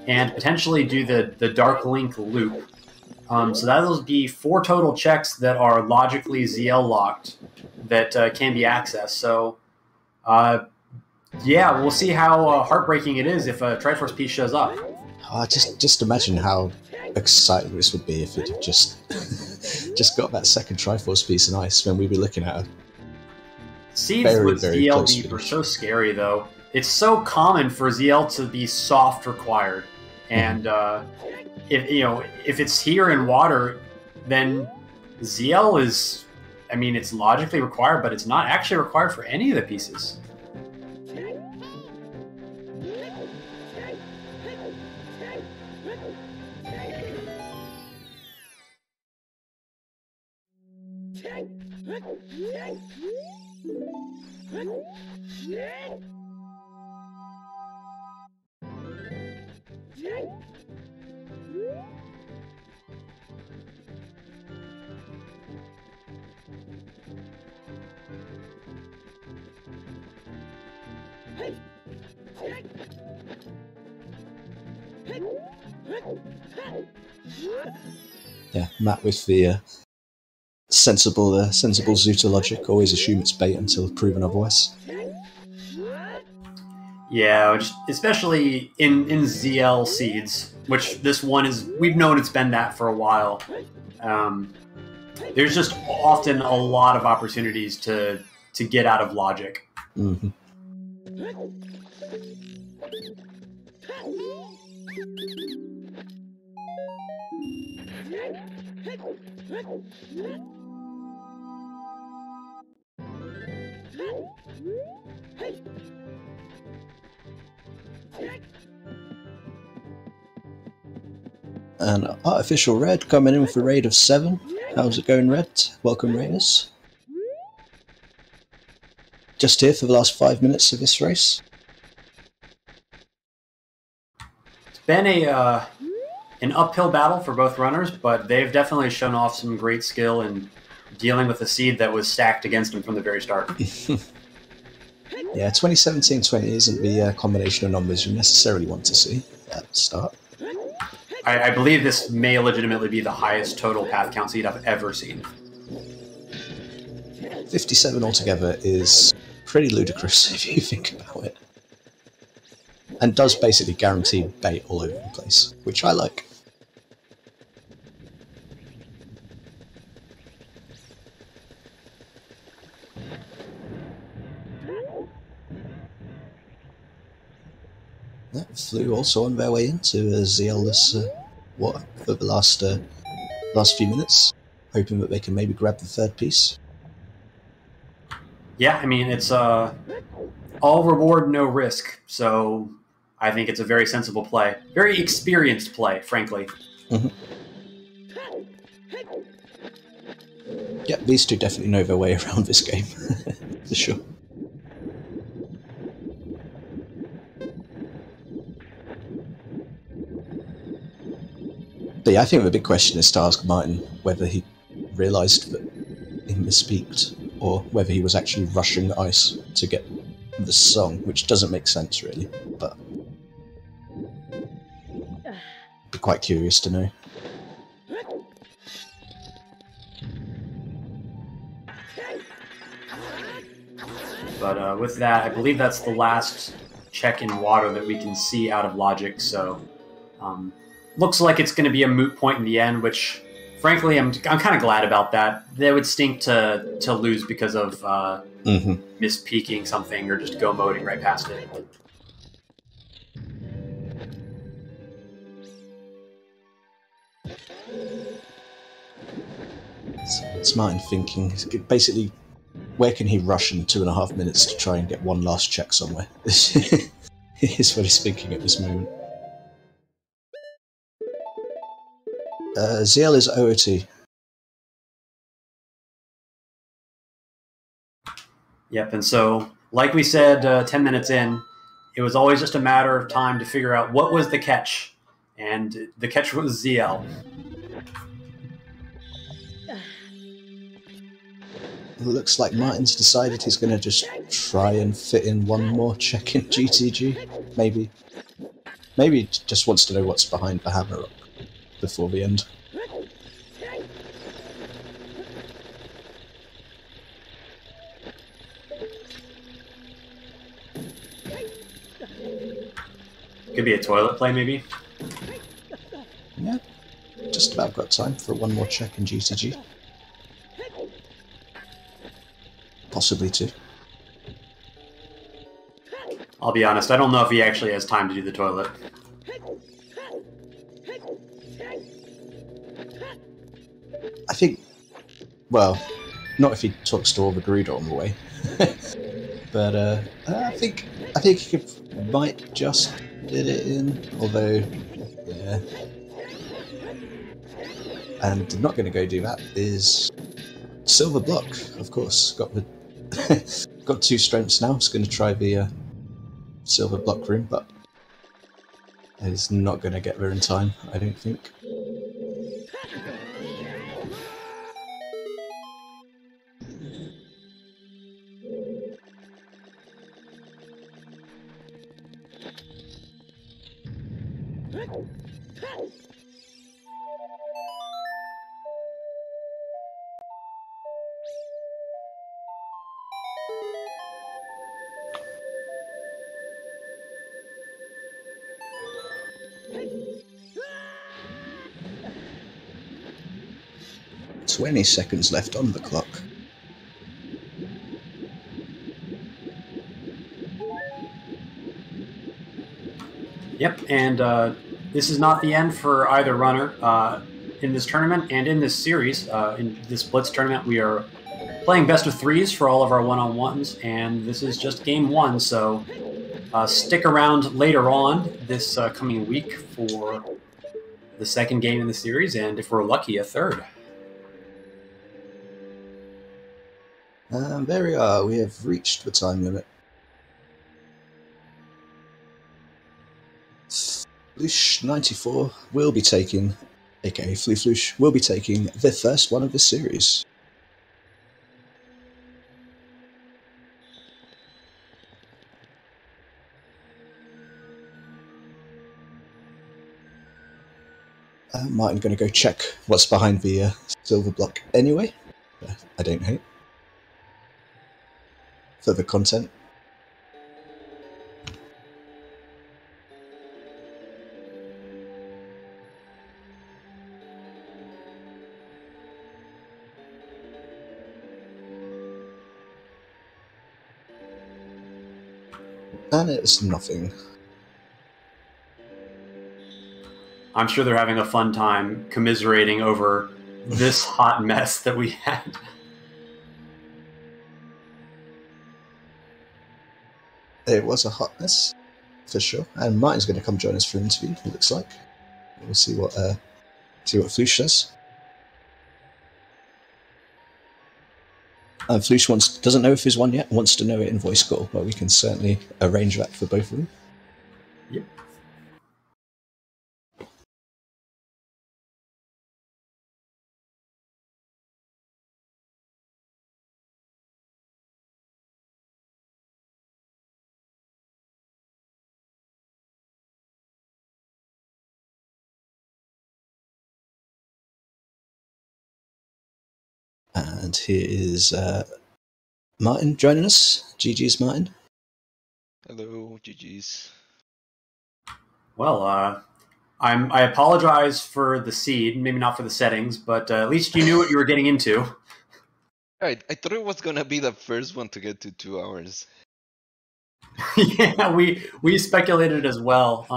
and potentially do the Dark Link loop. So that'll be 4 total checks that are logically ZL locked that can be accessed. So, yeah, we'll see how heartbreaking it is if a Triforce piece shows up. Just imagine how exciting this would be if it had just just got that second Triforce piece in ice when we'd be looking at it. Seeds with ZL deep are so scary, though. It's so common for ZL to be soft required, and if it's here in water, then ZL is, I mean, it's logically required, but it's not actually required for any of the pieces. Yeah, Matt with the sensible Zoota logic. Always assume it's bait until proven otherwise. Yeah, especially in ZL seeds, which this one is. We've known it's been that for a while. There's just often a lot of opportunities to get out of logic. Mm-hmm. An artificial red coming in with a raid of 7. How's it going, Red? Welcome, Raiders. Just here for the last 5 minutes of this race. It's been an uphill battle for both runners, but they've definitely shown off some great skill in dealing with a seed that was stacked against them from the very start. Yeah, 2017-20 isn't the combination of numbers you necessarily want to see at the start. I believe this may legitimately be the highest total path count seed I've ever seen. 57 altogether is pretty ludicrous if you think about it. And does basically guarantee bait all over the place, which I like. Yeah, Flew also on their way into ZL this for the last few minutes, hoping that they can maybe grab the 3rd piece. Yeah, I mean, it's all reward, no risk, so I think it's a very sensible play. Very experienced play, frankly. Mm-hmm. Yeah, these two definitely know their way around this game, for sure. But yeah, I think the big question is to ask Martin whether he realised that he misspeaked, or whether he was actually rushing the ice to get the song, which doesn't make sense really, but be quite curious to know. But with that, I believe that's the last check in water that we can see out of logic, so looks like it's going to be a moot point in the end, which frankly I'm kind of glad about that. That would stink to lose because of mispeaking something or just go moding right past it. It's Martin thinking, basically, where can he rush in 2.5 minutes to try and get one last check somewhere? Is what he's thinking at this moment. ZL is OoT. Yep, and so, like we said 10 minutes in, it was always just a matter of time to figure out what was the catch. And the catch was ZL. looks like Martin's decided he's going to just try and fit in one more check in GTG. Maybe he just wants to know what's behind the hammer before the end. Could be a toilet play, maybe? Yeah, just about got time for one more check in GTG. Possibly two. I'll be honest, I don't know if he actually has time to do the toilet. I think, well, not if he talks to all the Gerudo on the way. But I think he might just did it in, although, yeah. And not going to go do that is Silver Block, of course. Got the got 2 strengths now. It's going to try the Silver Block room, but he's not going to get there in time, I don't think. "20 seconds left on the clock." Yep, and this is not the end for either runner in this tournament and in this series. In this Blitz tournament, we are playing best of 3s for all of our one-on-ones, and this is just game 1, so stick around later on this coming week for the second game in the series, and if we're lucky, a third. There we are, we have reached the time limit. Flouche 94 will be taking, aka Flouche, will be taking the first one of this series. Martin going to go check what's behind the Silver Block anyway. I don't hate. For the content. And it's nothing. I'm sure they're having a fun time commiserating over this hot mess that we had. It was a hotness, for sure. And Martin's going to come join us for an interview, it looks like. We'll see what Flouche says. Flouche doesn't know if he's won yet, wants to know it in voice call, but we can certainly arrange that for both of them. Yep. And here is Martin joining us. GG's Martin. Hello, GG's. Well, I apologize for the seed, maybe not for the settings, but at least you knew what you were getting into. Right, I thought it was gonna be the first one to get to 2 hours. Yeah, we speculated as well,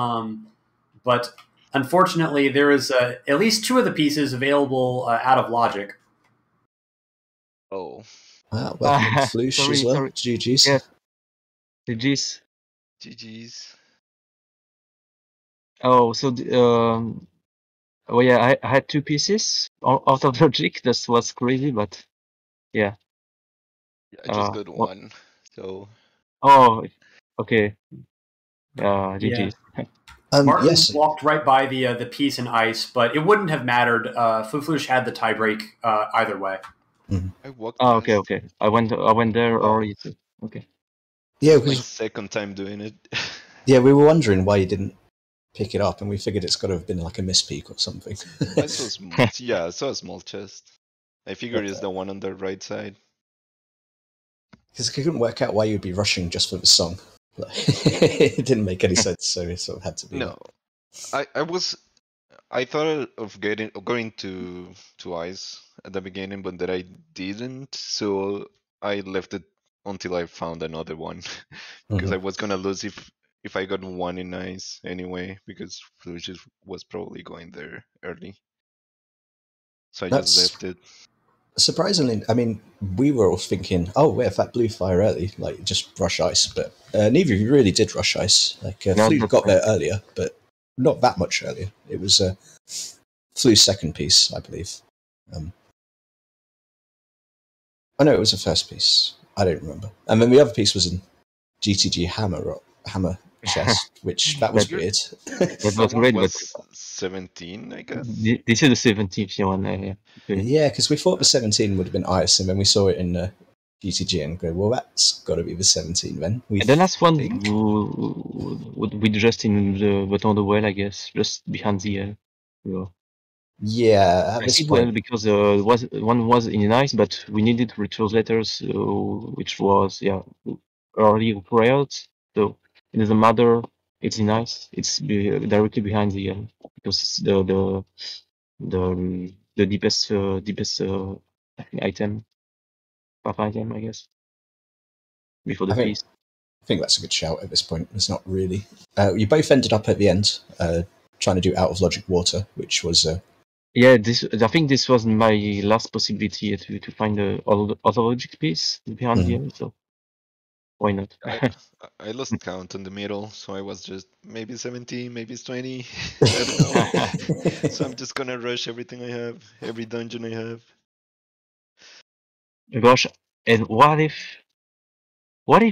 but unfortunately, there is at least 2 of the pieces available out of logic. Oh. Welcome to Flouche as well. Sorry. GG's. Yes. GG's. GG's. Oh, so oh yeah, I had 2 pieces out of logic. That was crazy, but yeah. I just got 1, so. Oh, okay. GG's. Martin Yes. walked right by the piece in ice, but it wouldn't have mattered. Flouche had the tiebreak either way. I walked Oh, past. okay. I went there Oh, early too. Okay. Yeah, this is my because second time doing it. we were wondering why you didn't pick it up, and we figured it's got to have been like a mispeak or something. I saw I saw a small chest. I figured it's the one on the right side. Because I couldn't work out why you'd be rushing just for the song. Like, it didn't make any sense, so it sort of had to be. No, I thought of going to ice at the beginning, but then I didn't. So I left it until I found another one because I was gonna lose if I got one in ice anyway, because Flouche was probably going there early. So I just That's left it. surprisingly. I mean, we were all thinking, "Oh, if that blue fire early, like just rush ice." But neither of you really did rush ice. Like No, Flu that's got fine. there earlier, but not that much earlier. It was Flu's second piece, I believe. I know it was the first piece. I don't remember. And then the other piece was in GTG Hammer chest, which that was That weird. that That was one great, but was 17, I guess. this is the 17th one. Yeah. Okay. Yeah, because we thought the 17 would have been ice, and then we saw it in GTG and go, well, that's got to be the 17 then. We And the last one think. would be just in the bottom of the well, I guess, just behind the well. Yeah, at I this see well point, because one was in ice, but we needed translators, which was early required. So it doesn't matter. It's in ice. It's directly behind the because it's the deepest I think item, path item, I guess, before the I think piece. that's a good shout at this point. It's not really. You both ended up at the end trying to do out of logic water, which was Yeah, I think this was my last possibility to find the other logic piece behind the end. So why not? I lost count in the middle, so I was just maybe 17, maybe it's 20. I don't know. So I'm just gonna rush everything I have, every dungeon I have. Gosh, and what if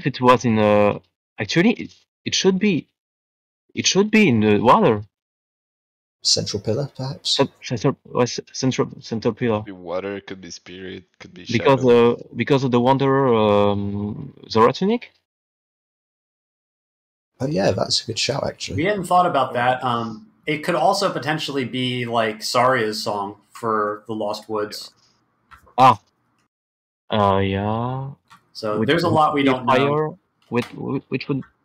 it was in actually it should be in the water. central pillar, perhaps. Central pillar Could be water, could be spirit, could be because shadow. because of the wanderer Zoratunic. Oh yeah, that's a good shout actually. We hadn't thought about that. It could also potentially be like Saria's song for the Lost Woods. Yeah. Yeah. So there's a lot we don't know. Fire,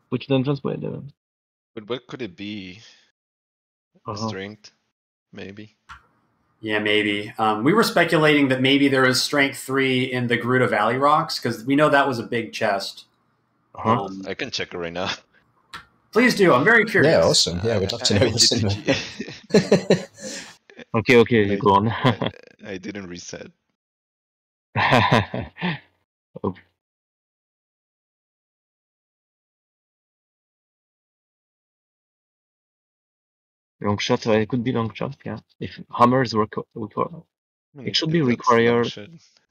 which dungeons were there? But what could it be? Strength, maybe. Yeah, maybe. We were speculating that maybe there is strength 3 in the Gerudo Valley rocks because we know that was a big chest. I can check it right now. Please do. I'm very curious. Yeah, awesome. Yeah, we'd love to know what's in there. Okay, you go on. I didn't reset. Oh. Long shot, it could be long shot, yeah. If hammers were it should be required.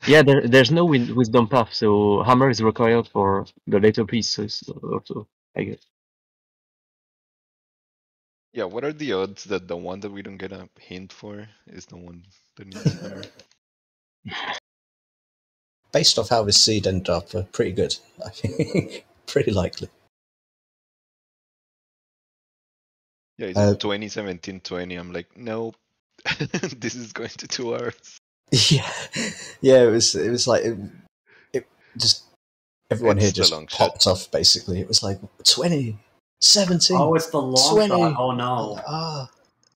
Yeah, there's no wisdom path, so hammer is required for the later pieces also, I guess. Yeah, what are the odds that the one that we don't get a hint for is the one that needs hammer? Based off how this seed ended up, pretty good. I think pretty likely. Yeah, it's 2017 20. I'm like, no, this is going to 2 hours. Yeah. It was like it just everyone here just popped off. Basically, it was like 20, 17. Oh, it's the long 20. shot. Oh no.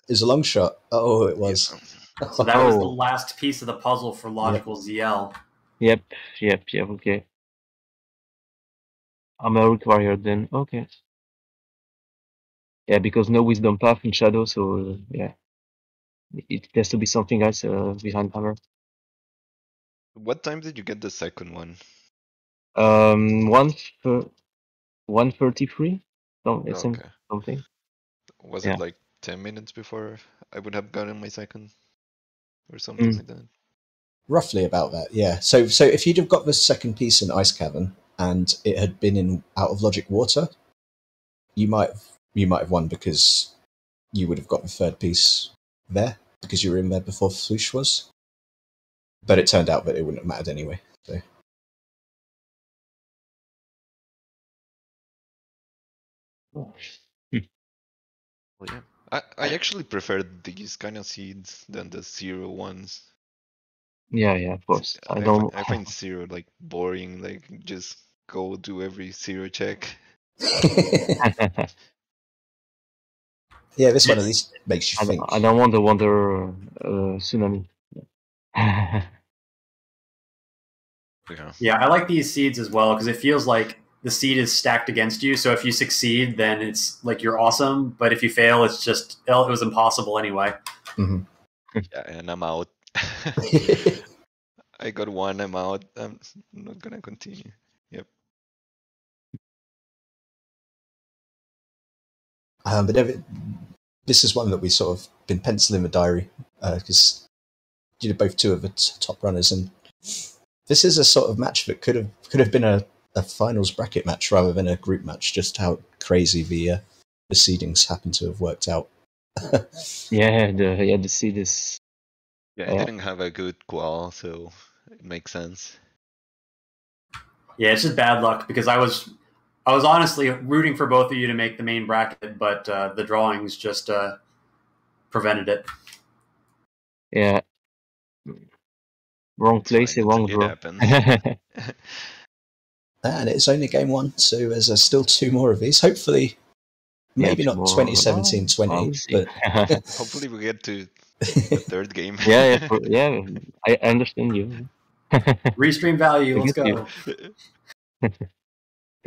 It was a long shot. Oh, it was. Yeah. So that was the last piece of the puzzle for Logical ZL. Yep, okay. I'm a required then, okay. Yeah, because no wisdom path in shadow, so yeah. It has to be something else behind hammer. What time did you get the second one? 1:33. Okay. Something. Was it like 10 minutes before I would have gotten my second? Or something like that? Roughly about that, yeah. So if you'd have got the second piece in Ice Cavern and it had been in Out of Logic Water, you might have won because you would have got the third piece there because you were in there before Flouche was. But it turned out that it wouldn't have mattered anyway. So. Well, yeah. I actually prefer these kind of seeds than the zero ones. Yeah, of course. I find zero like boring. Like just go do every zero check. Yeah, this one at least makes you think. I don't want the Wonder Tsunami. Yeah, I like these seeds as well because it feels like the seed is stacked against you. So if you succeed, then it's like you're awesome. But if you fail, it's just it was impossible anyway. Mm-hmm. Yeah, and I'm out. I got one. I'm out. I'm not gonna continue. Yep. But this is one that we sort of been penciling in the diary because you did both two of the top runners, and this is a sort of match that could have been a finals bracket match rather than a group match. Just how crazy the seedings happen to have worked out. The seed is. Yeah, I didn't have a good qual, so it makes sense. Yeah, it's just bad luck because I was honestly rooting for both of you to make the main bracket, but the drawings just prevented it. Yeah. Wrong place, wrong draw. And it's only game one, so there's still two more of these. Hopefully, maybe not 2017-20, but hopefully we get to the third game. Yeah, I understand you. Restream value, let's go.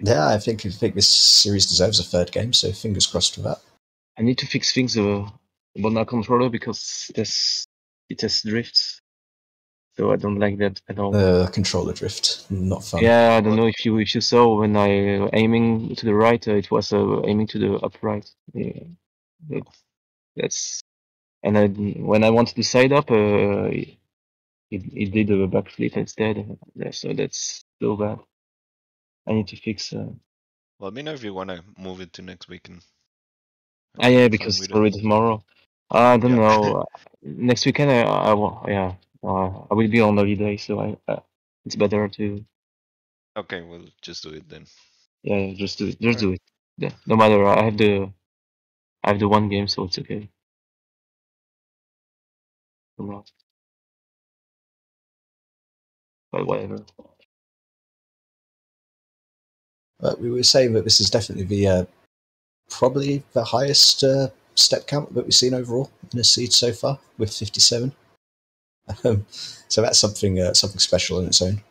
Yeah, I think this series deserves a third game, so fingers crossed for that. I need to fix things about my controller because it has drifts, so I don't like that at all. Controller drift, not fun. Yeah, I don't know if you saw when I aiming to the right, it was aiming to the upright. Yeah, that's and when I wanted to side up, it did a backflip instead. So that's so bad. I need to fix. Well, let me know if you want to move it to next weekend. Yeah, because it's already tomorrow. I don't know. Next weekend, I will be on holiday, so it's better to. Okay, we'll just do it then. Yeah, just do it. Just do it. Yeah, no matter. I have the one game, so it's okay. But whatever. But we were saying that this is definitely the probably the highest step count that we've seen overall in a seed so far, with 57. So that's something special in its own.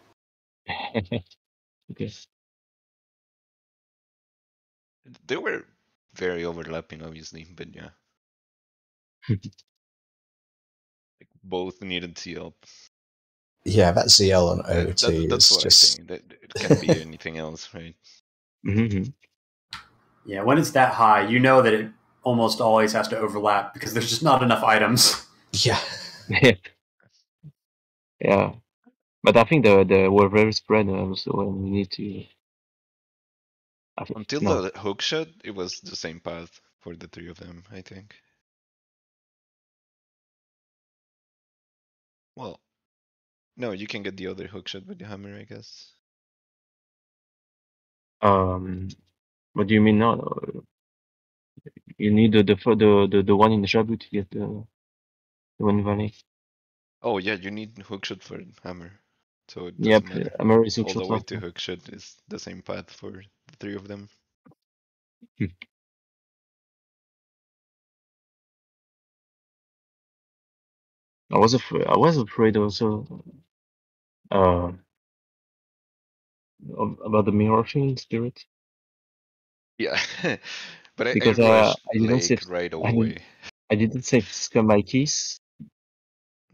Okay. They were very overlapping, obviously, but yeah. Like both needed CL. Yeah, that ZL on OoT that's is what just... I think. It can't be anything else, right? Mm-hmm. Yeah, when it's that high, you know that it almost always has to overlap because there's just not enough items. Yeah. Yeah. But I think we're very spread, so we need to. Until the hook shot, it was the same path for the three of them, I think. Well, no, you can get the other hook shot with the hammer, I guess. What do you mean now? You need the one in the Shabu to get the one in Valley. Oh yeah, you need hookshot for hammer, so it doesn't matter. Hammer is all the way to hookshot is the same path for the three of them. I was afraid also about the mirror field spirit. Yeah, but because I rushed I didn't Lake right away. I didn't save my keys.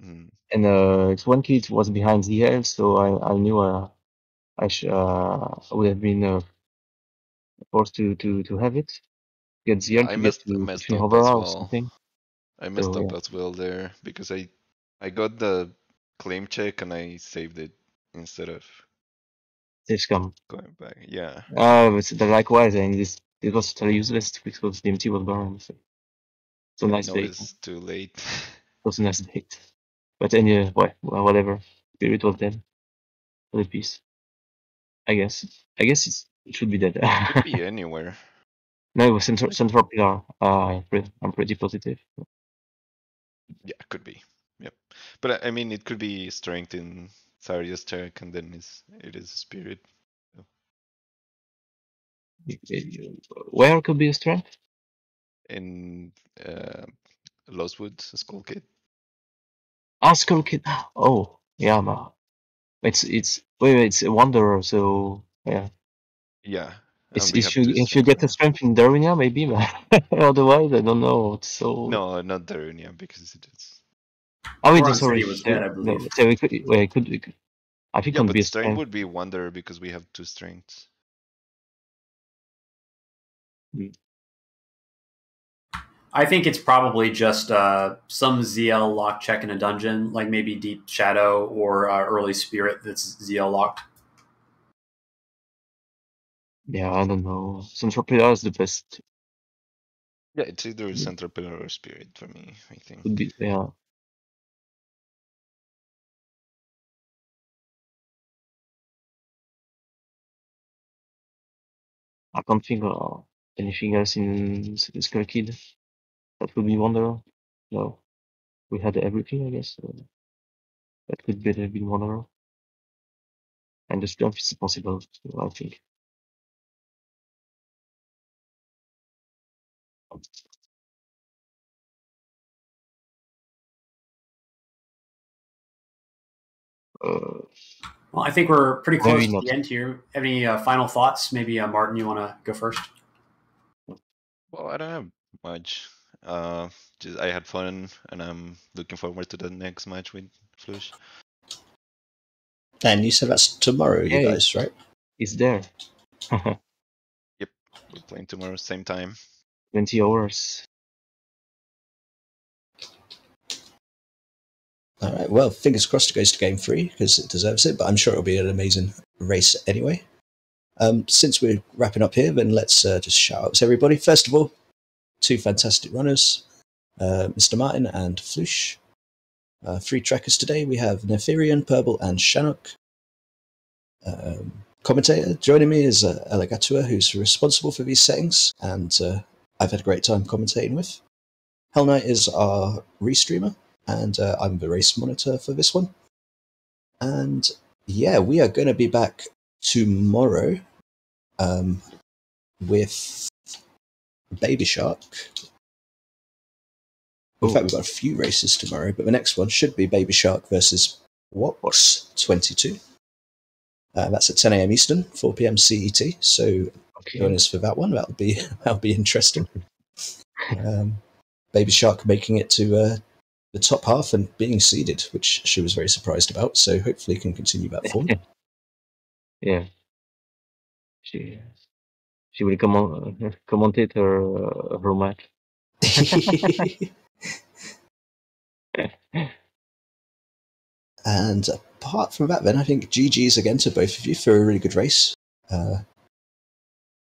Mm. And it's one key was behind the head, so I knew I would have been forced to have it. Get the I to get to messed up hover as or well. something. I messed up as well there because I got the claim check and I saved it instead of Scam. going back. Yeah. It's likewise, and it was totally useless because the MT was burned. So nice date. It's too late. It was a nice date. But anyway, whatever. Spirit was dead for the piece. I guess it should be dead. It could be anywhere. No, it was central pillar. I'm pretty positive. Yeah, it could be. Yep. But I mean, it could be strength in Zarya's check, and then it is a spirit. So. Where could be a strength? In Lostwood, Skull Kid. Ah, Skull Kid. Oh, yeah, man. It's a wanderer, so yeah. Yeah. If you get a strength in Darunia, maybe, but otherwise I don't know. So no, not Darunia, because it is. Oh, wait, sorry. was dead, I believe. No, so we could. I think yeah, it but be strength would be wanderer because we have 2 strengths. I think it's probably just some ZL lock check in a dungeon, like maybe Deep Shadow or Early Spirit that's ZL locked. Yeah, I don't know. Central Pillar is the best. Yeah, it's either Central Pillar or Spirit for me, I think. Could be, yeah. I can't think of anything else in Skull Kid that would be Wanderer. No. We had everything, I guess. So that could better be Wanderer. And the strength is possible, so I think. Well, I think we're pretty close to not. the end here. Any final thoughts? Maybe Martin, you want to go first? Well, I don't have much. Just I had fun, and I'm looking forward to the next match with Flouche. And you said that's tomorrow, you guys, right? It's there. Yep, we're playing tomorrow, same time. 20 hours. All right. Well, fingers crossed it goes to game 3 because it deserves it. But I'm sure it'll be an amazing race anyway. Since we're wrapping up here, then let's just shout out to everybody. First of all, 2 fantastic runners, Mr. Martin and Flouche. 3 trackers today. We have Neferian, Purple, and Shannock. Commentator joining me is Elagatua, who's responsible for these settings, and I've had a great time commentating with. Hell Knight is our restreamer, and I'm the race monitor for this one. And yeah, we are going to be back tomorrow with Baby Shark. In fact, we've got a few races tomorrow, but the next one should be Baby Shark versus Wox 22. That's at 10 a.m. Eastern, 4 p.m. CET. So join us for that one. That'll be interesting. Baby Shark making it to the top half and being seeded, which she was very surprised about. So hopefully can continue that form. Yeah. She will commentate her match. And apart from that, then I think GG's again to both of you for a really good race.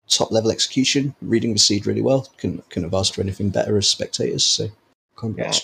Top level execution, reading the seed really well. Couldn't have asked for anything better as spectators. So congrats.